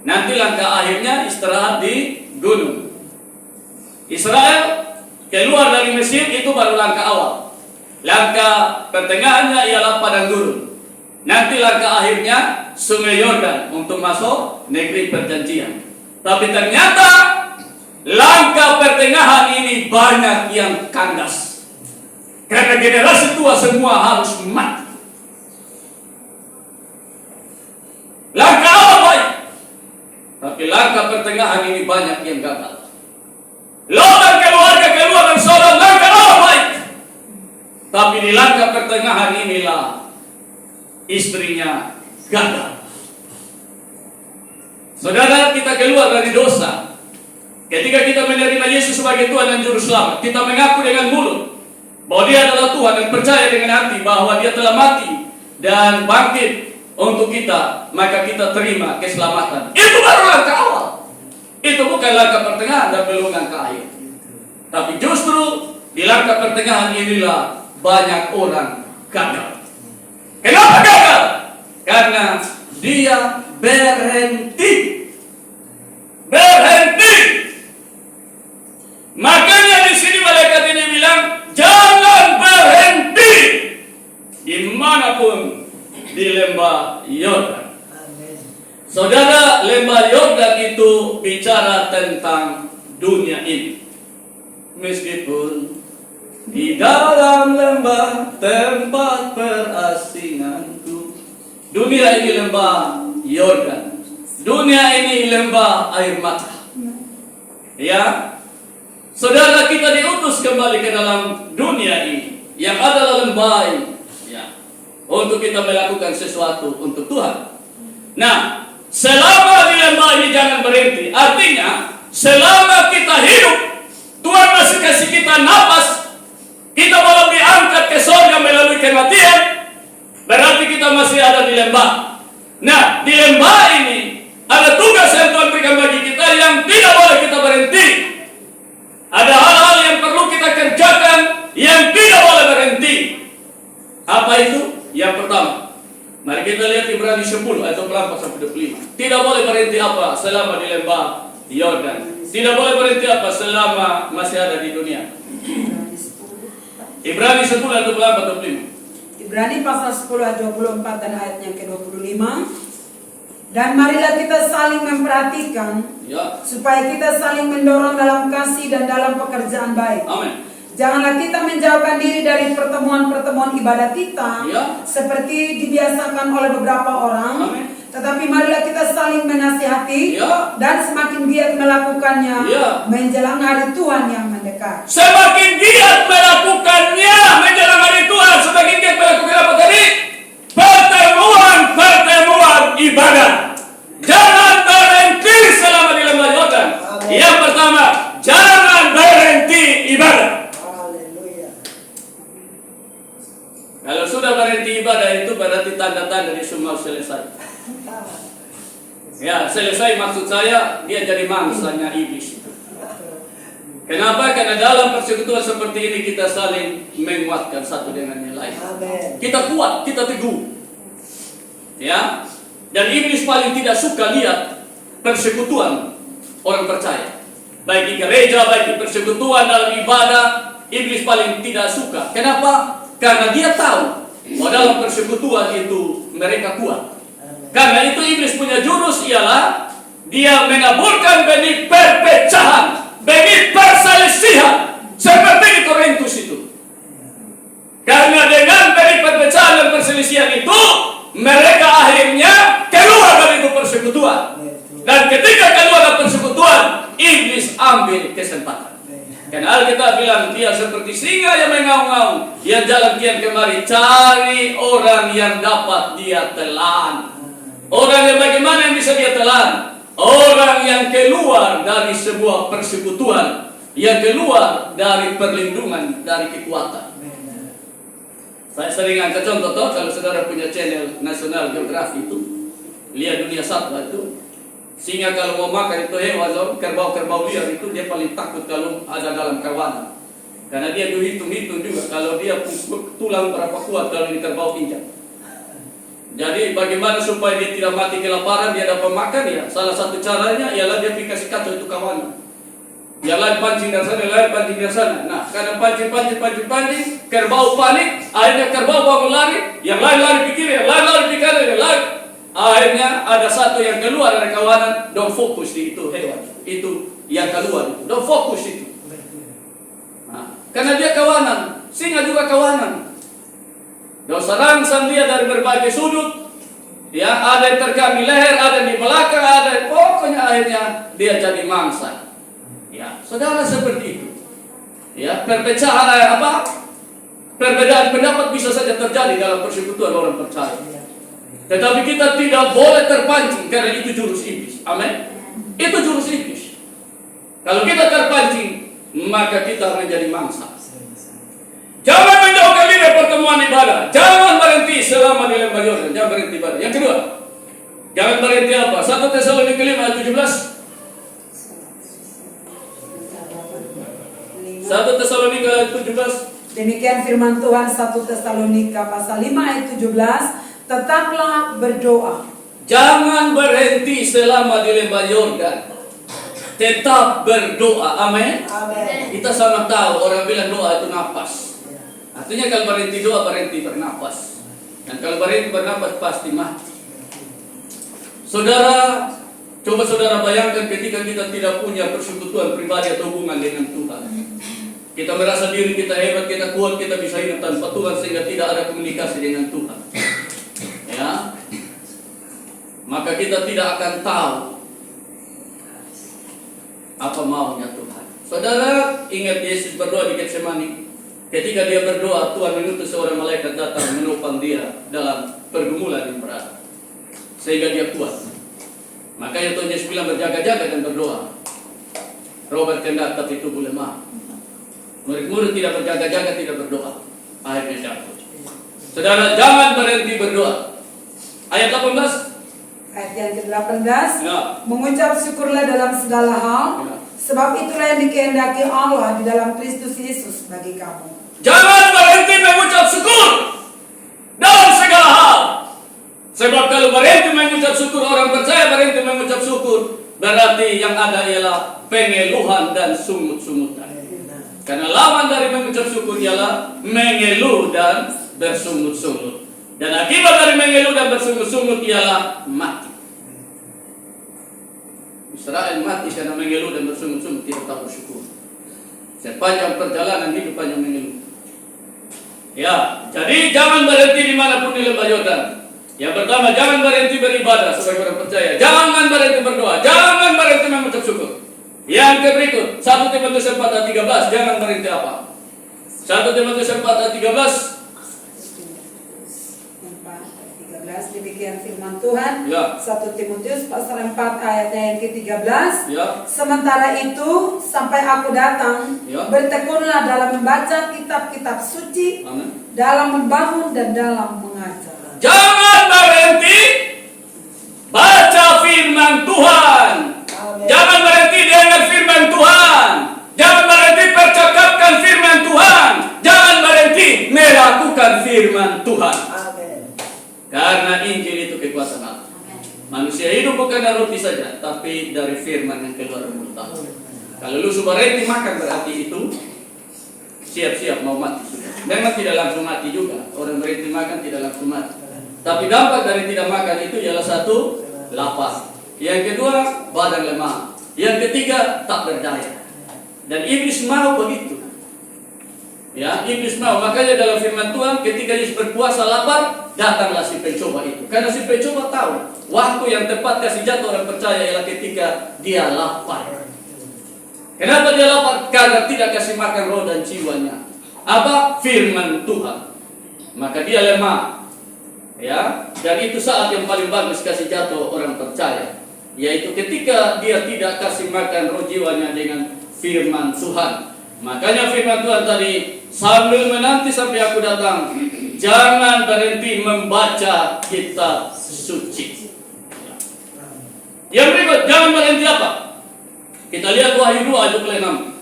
Nanti langkah akhirnya istirahat di gunung. Israel keluar dari Mesir, itu baru langkah awal. Langkah pertengahannya ialah padang gurun. Nanti langkah akhirnya Sungai Yordan untuk masuk negeri perjanjian. Tapi ternyata langkah pertengahan ini banyak yang kandas, karena generasi tua semua harus mati. Langkah awal baik, tapi langkah pertengahan ini banyak yang gagal. Lot dan keluarga keluar dari Tapi di langkah pertengahan inilah istrinya gagal. Saudara, kita keluar dari dosa. Ketika kita menerima Yesus sebagai Tuhan dan Juru Selamat, kita mengaku dengan mulut bahwa Dia adalah Tuhan dan percaya dengan hati bahwa Dia telah mati dan bangkit untuk kita, maka kita terima keselamatan. Itu baru langkah awal. Itu bukan langkah pertengahan dan belum langkah akhir. Tapi justru di langkah pertengahan inilah banyak orang gagal. Kenapa gagal? Karena dia berhenti. Makanya di sini malaikat ini bilang, jangan berhenti dimanapun di lembah Yordan. Saudara, lembah Yordan itu bicara tentang dunia ini. Meskipun di dalam lembah tempat perasinganku, dunia ini lembah Yordan. Dunia ini lembah air mata. Ya, saudara, kita diutus kembali ke dalam dunia ini yang adalah lembah ini, ya, untuk kita melakukan sesuatu untuk Tuhan. Nah, selama di lembah ini jangan berhenti. Artinya, selama kita hidup, Tuhan masih kasih kita napas. Kita belum diangkat ke surga melalui kematian, berarti kita masih ada di lembah. Nah, di lembah ini ada tugas yang Tuhan berikan bagi kita yang tidak boleh kita berhenti. Ada hal-hal yang perlu kita kerjakan yang tidak boleh berhenti. Apa itu? Yang pertama, mari kita lihat Ibrani 10 ayat 24-25. Tidak boleh berhenti apa selama di lembah Yordan. Tidak boleh berhenti apa selama masih ada di dunia. Ibrani 10 ayat 24-25. Ibrani pasal 10 ayat 24 dan ayat yang ke-25. Dan marilah kita saling memperhatikan, Ya. supaya kita saling mendorong dalam kasih dan dalam pekerjaan baik. Amin. Janganlah kita menjauhkan diri dari pertemuan-pertemuan ibadat kita, Ya. seperti dibiasakan oleh beberapa orang. Amin. Tetapi marilah kita saling menasihati, Ya. dan semakin giat melakukannya, Ya. menjelang hari Tuhan yang mendekat. Semakin giat melakukannya menjelang hari Tuhan. Semakin giat melakukan apa tadi? Pertemuan ibadah. Jangan berhenti selama di lembah Yordan. Yang pertama, jangan berhenti ibadah. Kalau sudah berhenti ibadah itu berarti tanda-tanda di semua selesai. Ya, selesai maksud saya dia jadi mangsanya iblis. Kenapa? Karena dalam persekutuan seperti ini kita saling menguatkan satu dengan yang lain. Kita kuat, kita teguh. Ya. Dan iblis paling tidak suka lihat persekutuan orang percaya. Baik di gereja, baik di persekutuan dalam ibadah, iblis paling tidak suka. Kenapa? Karena dia tahu bahwa dalam persekutuan itu mereka kuat. Karena itu iblis punya jurus ialah dia menaburkan benih perpecahan, benih perselisihan, seperti di Korintus itu. Karena dengan benih perpecahan dan perselisihan itu, mereka akhirnya keluar dari itu persekutuan. Dan ketika keluar dari persekutuan, iblis ambil kesempatan. Karena Alkitab bilang dia seperti singa yang mengaum-ngaum, dia jalan kian kemari, cari orang yang dapat dia telan. Orang yang bagaimana yang bisa dia telan? Orang yang keluar dari sebuah persekutuan, yang keluar dari perlindungan, dari kekuatan. Saya sering angkat contoh toh, kalau saudara punya channel National Geographic itu, lihat dunia satwa itu, singa kalau mau makan itu hewan, kerbau-kerbau liar itu dia paling takut kalau ada dalam kawanan. Karena dia hitung-hitung juga kalau dia tulang berapa kuat kalau ini kerbau injak. Jadi bagaimana supaya dia tidak mati kelaparan, dia dapat makan ya? Salah satu caranya ialah dia kasih kacau itu kawanan. Yang lain pancing dari sana, yang lain pancing dari sana. Nah, karena pancing, kerbau panik, akhirnya kerbau bangun lari, yang lain lari di kiri, yang lain lari di kanan, yang lain. Akhirnya ada satu yang keluar dari kawanan, don't fokus di itu hewan. Itu yang keluar itu, don't fokus itu. Nah, karena dia kawanan, singa juga kawanan. Dia serang dia dari berbagai sudut. Ya, ada yang terkam di leher, ada yang di belakang, ada yang pokoknya akhirnya dia jadi mangsa. Ya, saudara seperti itu. Ya, perpecahan apa? Perbedaan pendapat bisa saja terjadi dalam persekutuan orang percaya. Tetapi kita tidak boleh terpancing karena itu jurus iblis. Amin. Itu jurus iblis. Kalau kita terpancing, maka kita menjadi mangsa. Jangan menjauhkan diri pertemuan ibadah. Jangan berhenti selama di lembah Yordan. Jangan berhenti ibadah. Yang kedua, jangan berhenti apa? 1 Tesalonika 5 ayat 17. 1 Tesalonika ayat 17. Demikian firman Tuhan 1 Tesalonika pasal 5 ayat 17, tetaplah berdoa. Jangan berhenti selama di lembah Yordan. Tetap berdoa. Amin. Kita sama tahu orang bilang doa itu nafas. Artinya kalau berhenti doa, berhenti bernafas. Dan kalau berhenti bernafas pasti mati. Saudara, coba saudara bayangkan ketika kita tidak punya persekutuan pribadi atau hubungan dengan Tuhan. Kita merasa diri kita hebat, kita kuat, kita bisa hidup tanpa Tuhan sehingga tidak ada komunikasi dengan Tuhan. Ya, maka kita tidak akan tahu apa maunya Tuhan. Saudara, ingat Yesus berdoa di Getsemani. Ketika dia berdoa, Tuhan mengutus seorang malaikat datang menopang dia dalam pergumulan yang berat, sehingga dia kuat. Makanya Tuhan Yesus bilang berjaga-jaga dan berdoa. Roh berkehendak tapi tubuh lemah. Murid-murid tidak berjaga-jaga, tidak berdoa, akhirnya jatuh. Saudara, jangan berhenti berdoa. Ayat 18. Ayat yang ke-18, Ya. mengucap syukurlah dalam segala hal, Ya. sebab itulah yang dikehendaki Allah di dalam Kristus Yesus bagi kamu. Jangan berhenti mengucap syukur dalam segala hal. Sebab kalau berhenti mengucap syukur, orang percaya berhenti mengucap syukur, berarti yang ada ialah pengeluhan dan sungut-sungutan. Karena lawan dari mengucap syukur ialah mengeluh dan bersungut-sungut. Dan akibat dari mengeluh dan bersungut-sungut ialah mati. Israel mati karena mengeluh dan bersungut-sungut, tidak tahu bersyukur. Sepanjang perjalanan hidup hanya mengeluh. Ya, jadi jangan berhenti dimanapun di lembah Yordan. Yang pertama, jangan berhenti beribadah sebagai orang percaya. Jangan berhenti berdoa. Jangan berhenti mengucap syukur. Yang berikut, 1 Timotius 4 ayat 13, jangan berhenti apa? 1 Timotius 4 ayat 13. 13, demikian firman Tuhan. Ya. 1 Timotius pasal 4 ayat yang ke-13. Ya. Sementara itu, sampai aku datang, Ya. bertekunlah dalam membaca kitab-kitab suci, Amin. dalam membangun dan dalam mengajar. Jangan berhenti baca firman Tuhan. Jangan berhenti dengar firman Tuhan. Jangan berhenti percakapkan firman Tuhan. Jangan berhenti melakukan firman Tuhan. Karena Injil itu kekuasaan Allah. Manusia hidup bukan dari roti saja, tapi dari firman yang keluar dari mulut Allah. Kalau lu berhenti makan berarti itu siap-siap mau mati sudah. Memang tidak langsung mati juga. Orang berhenti makan tidak langsung mati. Tapi dampak dari tidak makan itu ialah satu, lapar. Yang kedua, badan lemah. Yang ketiga, tak berdaya. Dan iblis mau begitu. Ya, iblis mau. Makanya dalam firman Tuhan, ketika Yesus berpuasa lapar, datanglah si pencoba itu. Karena si pencoba tahu waktu yang tepat kasih jatuh orang percaya ialah ketika dia lapar. Kenapa dia lapar? Karena tidak kasih makan roh dan jiwanya. Apa? Firman Tuhan. Maka dia lemah. Ya, dan itu saat yang paling bagus kasih jatuh orang percaya, yaitu ketika dia tidak kasih makan roh jiwanya dengan firman Tuhan. Makanya firman Tuhan tadi, sambil menanti sampai aku datang, jangan berhenti membaca kitab suci. Yang berikut, jangan berhenti apa? Kita lihat Wahyu 2 ayat 26.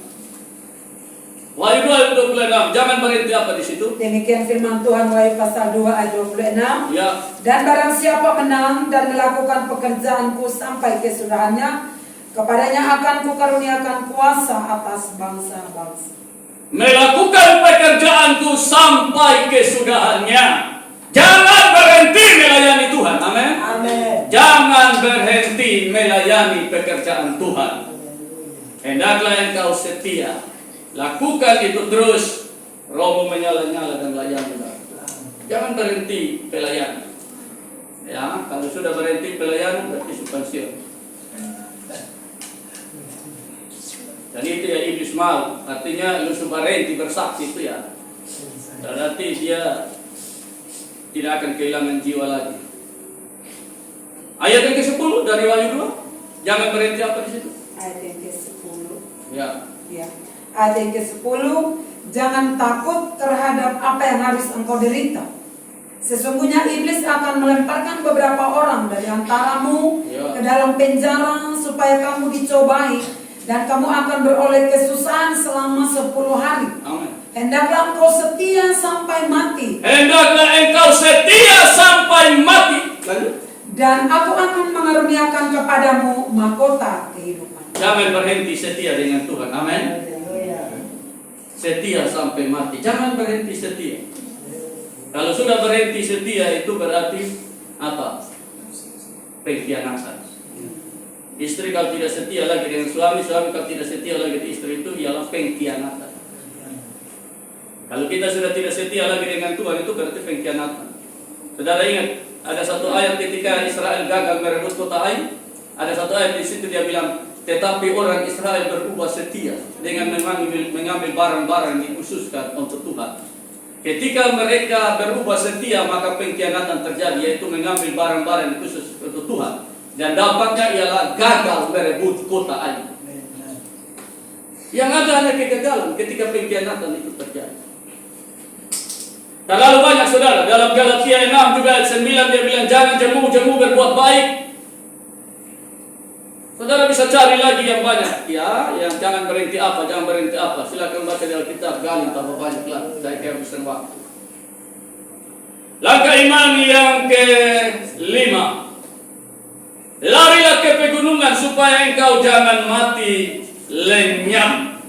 Wahyu 2 ayat 26, jangan berhenti apa di situ? Demikian firman Tuhan Wahyu pasal 2 ayat 26. Ya. Dan barang siapa menang dan melakukan pekerjaanku sampai kesudahannya, kepadanya akan kukaruniakan kuasa atas bangsa-bangsa. Melakukan pekerjaanku sampai kesudahannya. Jangan berhenti melayani Tuhan. Amin. Amin. Jangan berhenti melayani pekerjaan Tuhan. Hendaklah engkau setia. Lakukan itu terus. Rohmu menyala-nyala dan layanilah. Jangan berhenti pelayanan. Ya, kalau sudah berhenti pelayanan berarti pensiun. Dan itu ya iblis mau. Artinya lu berhenti bersaksi itu ya. Berarti dia tidak akan kehilangan jiwa lagi. Ayat yang ke-10 dari Wahyu 2. Jangan berhenti apa di situ? Ayat yang ke-10. Ya. Ya. Ayat yang ke-10, jangan takut terhadap apa yang harus engkau derita. Sesungguhnya iblis akan melemparkan beberapa orang dari antaramu ke dalam penjara supaya kamu dicobai, dan kamu akan beroleh kesusahan selama 10 hari. Amin. Hendaklah engkau setia sampai mati. Hendaklah engkau setia sampai mati. Lanjut. Dan aku akan mengaruniakan kepadamu mahkota kehidupan. Jangan berhenti setia dengan Tuhan. Amin. Setia sampai mati. Jangan berhenti setia. Kalau sudah berhenti setia itu berarti apa? Pengkhianatan. Istri kalau tidak setia lagi dengan suami, suami kalau tidak setia lagi dengan istri, itu ialah pengkhianatan. Kalau kita sudah tidak setia lagi dengan Tuhan, itu berarti pengkhianatan. Saudara ingat, ada satu ayat ketika Israel gagal merebut kota Ai, ada satu ayat di situ dia bilang, tetapi orang Israel berubah setia dengan mengambil barang-barang yang dikhususkan untuk Tuhan. Ketika mereka berubah setia, maka pengkhianatan terjadi, yaitu mengambil barang-barang yang khusus untuk Tuhan. Dan dampaknya ialah gagal merebut kota Ai. Yang ada hanya kegagalan ketika pengkhianatan itu terjadi. Terlalu banyak saudara. Dalam Galatia 6 juga ayat 9 dia bilang jangan jemu-jemu berbuat baik. Saudara bisa cari lagi yang banyak. Ya, yang jangan berhenti apa, jangan berhenti apa. Silakan baca di Alkitab, gali tambah banyak lah. Saya kehabisan waktu. Langkah iman yang ke-5. Larilah ke pegunungan supaya engkau jangan mati lenyap.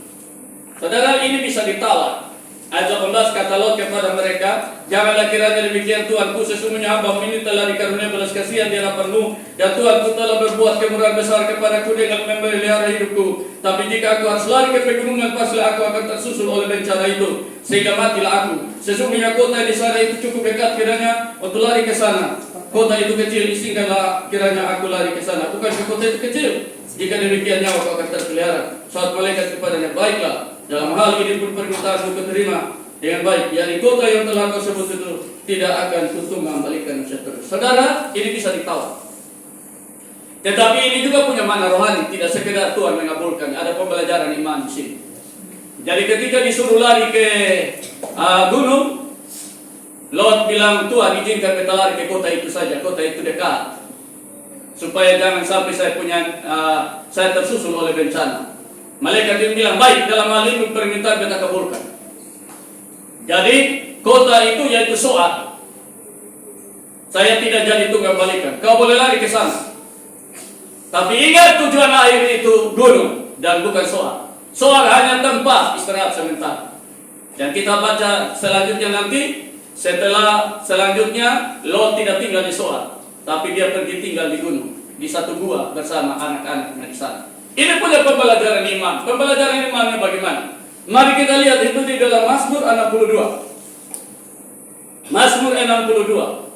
Saudara, ini bisa ditawar. Ayat 18 kata Lot kepada mereka, janganlah kiranya demikian Tuanku, sesungguhnya hamba ini telah dikarunia belas kasihan di hadapanmu, dan Tuanku telah berbuat kemurahan besar kepadaku dengan memelihara hidupku. Tapi jika aku harus lari ke pegunungan, pastilah aku akan tersusul oleh bencana itu, sehingga matilah aku. Sesungguhnya kota di sana itu cukup dekat kiranya untuk lari ke sana. Kota itu kecil, sehinggalah kiranya aku lari ke sana. Bukankah kota itu kecil? Jika demikian nyawa akan terpelihara. Saat malaikat kepadanya, baiklah, dalam hal ini pun permintaanmu keterima dengan baik. Yakni kota yang telah kau sebut itu tidak akan kutung mengembalikan seterus. Saudara, ini bisa ditawar. Tetapi ini juga punya makna rohani. Tidak sekedar Tuhan mengabulkan. Ada pembelajaran iman di sini. Jadi ketika disuruh lari ke gunung, Lot bilang, Tuhan izinkan kita lari ke kota itu saja. Kota itu dekat. Supaya jangan sampai saya tersusul oleh bencana. Malaikat yang bilang, baik, dalam hal ini permintaan kita kabulkan. Jadi kota itu yaitu Soar. Saya tidak jadi tunggang balikan. Kau boleh lari ke sana. Tapi ingat tujuan akhir itu gunung dan bukan Soar. Soar hanya tempat istirahat sementara. Dan kita baca selanjutnya nanti, setelah selanjutnya Lot tidak tinggal di Soar, tapi dia pergi tinggal di gunung, di satu gua bersama anak-anaknya di sana. Ini punya pembelajaran iman. Pembelajaran imannya bagaimana? Mari kita lihat itu di dalam Mazmur 62. Mazmur 62.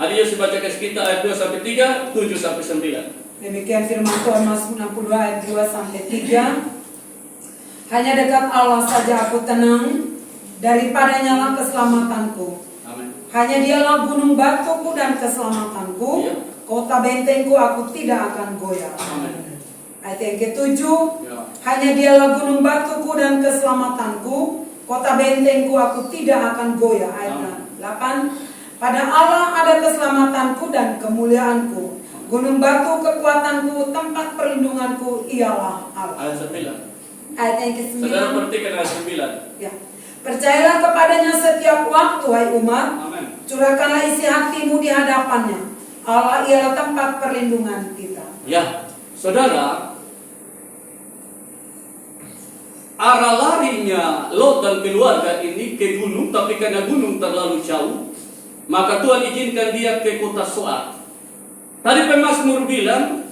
Ada yang baca ke kita ayat 2 sampai 3, 7 sampai 9. Demikian firman Tuhan, Mazmur 62 ayat 2 sampai 3. Hanya dekat Allah saja aku tenang, daripadanya lah keselamatanku. Amin. Hanya dialah gunung batuku dan keselamatanku. Iya. Kota bentengku aku tidak akan goyah. Amin. Ayat yang ke-7, Ya. hanya dialah gunung batuku dan keselamatanku, kota bentengku aku tidak akan goyah. Ayat 8, pada Allah ada keselamatanku dan kemuliaanku, gunung batu kekuatanku, tempat perlindunganku ialah Allah. Ayat 9. Ayat yang ke-9. Saudara perhatikan ayat 9. Ya. Percayalah kepadanya setiap waktu, hai umat. Amin. Curahkanlah isi hatimu di hadapannya. Allah ialah tempat perlindungan kita. Ya, saudara, arah larinya Lot dan keluarga ini ke gunung, tapi karena gunung terlalu jauh, maka Tuhan izinkan dia ke kota Soar. Tadi pemazmur bilang,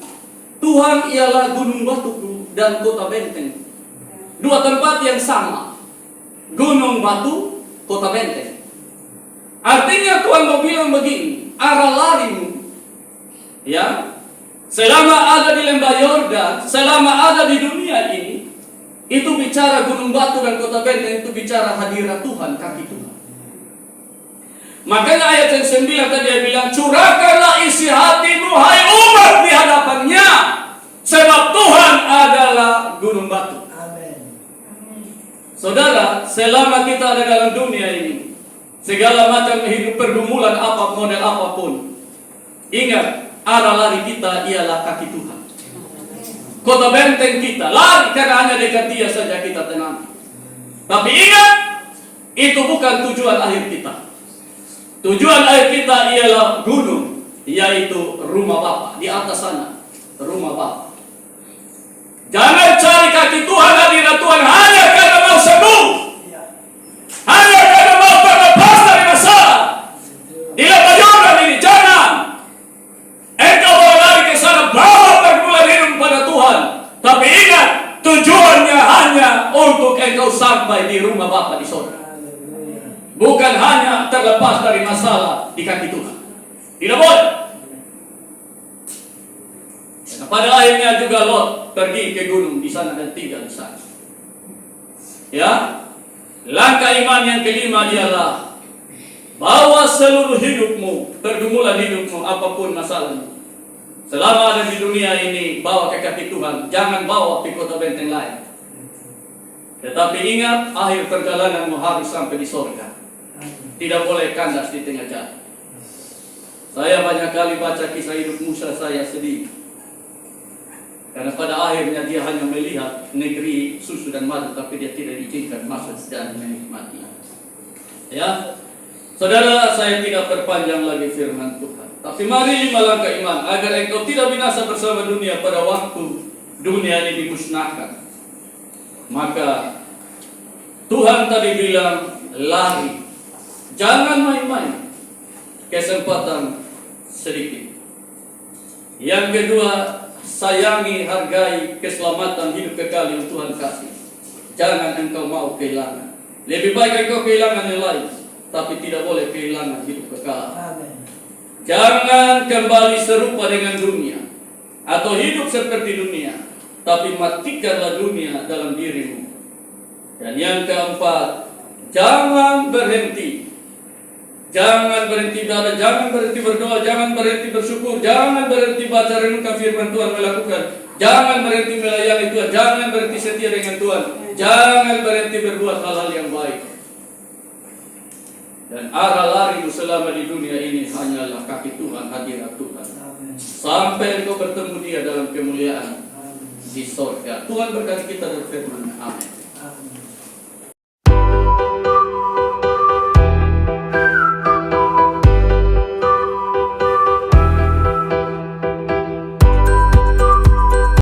Tuhan ialah gunung batuku dan kota benteng. Dua tempat yang sama, gunung batu, kota benteng. Artinya Tuhan mau bilang begini, arah larimu, ya, selama ada di lembah Yordan, selama ada di dunia ini, Itu bicara gunung batu dan kota benteng, itu bicara hadirat Tuhan, kaki Tuhan. Makanya ayat yang 9 tadi dia bilang, curahkanlah isi hatimu hai umat di hadapannya, sebab Tuhan adalah gunung batu. Amin. Saudara, selama kita ada dalam dunia ini, segala macam hidup pergumulan apa model apapun, ingat, arah lari kita ialah kaki Tuhan. Kota benteng kita, lari karena hanya dekat Dia saja kita tenang. Tapi ingat, itu bukan tujuan akhir kita. Tujuan akhir kita ialah gunung, yaitu rumah Bapa di atas sana, rumah Bapa. Jangan cari kaki Tuhan, hadirat Tuhan hanya karena mau sembuh, hanya karena mau terlepas dari masalah. Di lembaga ini jangan. Engkau mau lari ke sana, bawa pergumulan hidup pada Tuhan. Tapi ingat, tujuannya hanya untuk engkau sampai di rumah Bapa di sorga. Bukan hanya terlepas dari masalah di kaki Tuhan. Tidak boleh. Nah, pada akhirnya juga Lot pergi ke gunung di sana dan tinggal di sana. Ya, langkah iman yang kelima ialah bawa seluruh hidupmu, pergumulan hidupmu, apapun masalahnya. Selama ada di dunia ini, bawa ke kaki Tuhan. Jangan bawa ke kota benteng lain. Tetapi ingat, akhir perjalananmu harus sampai di sorga. Tidak boleh kandas di tengah jalan. Saya banyak kali baca kisah hidup Musa, saya sedih. Karena pada akhirnya dia hanya melihat negeri susu dan madu, tapi dia tidak diizinkan masuk dan menikmati. Ya, saudara, saya tidak perpanjang lagi firman Tuhan. Tapi mari 5 langkah iman agar engkau tidak binasa bersama dunia pada waktu dunia ini dimusnahkan. Maka Tuhan tadi bilang, lari. Jangan main-main. Kesempatan sedikit. Yang kedua, sayangi, hargai keselamatan hidup kekal yang Tuhan kasih. Jangan engkau mau kehilangan. Lebih baik engkau kehilangan yang lain, tapi tidak boleh kehilangan hidup kekal. Amin. Jangan kembali serupa dengan dunia atau hidup seperti dunia, tapi matikanlah dunia dalam dirimu. Dan yang keempat, jangan berhenti. Jangan berhenti beribadah, jangan berhenti berdoa, jangan berhenti bersyukur, jangan berhenti baca renungkan firman Tuhan melakukan, jangan berhenti melayani Tuhan, jangan berhenti setia dengan Tuhan, jangan berhenti berbuat hal-hal yang baik. Dan arah larimu selama di dunia ini hanyalah kaki Tuhan, hadirat Tuhan. Sampai engkau bertemu Dia dalam kemuliaan di sorga. Tuhan berkati kita dengan firman. Amin.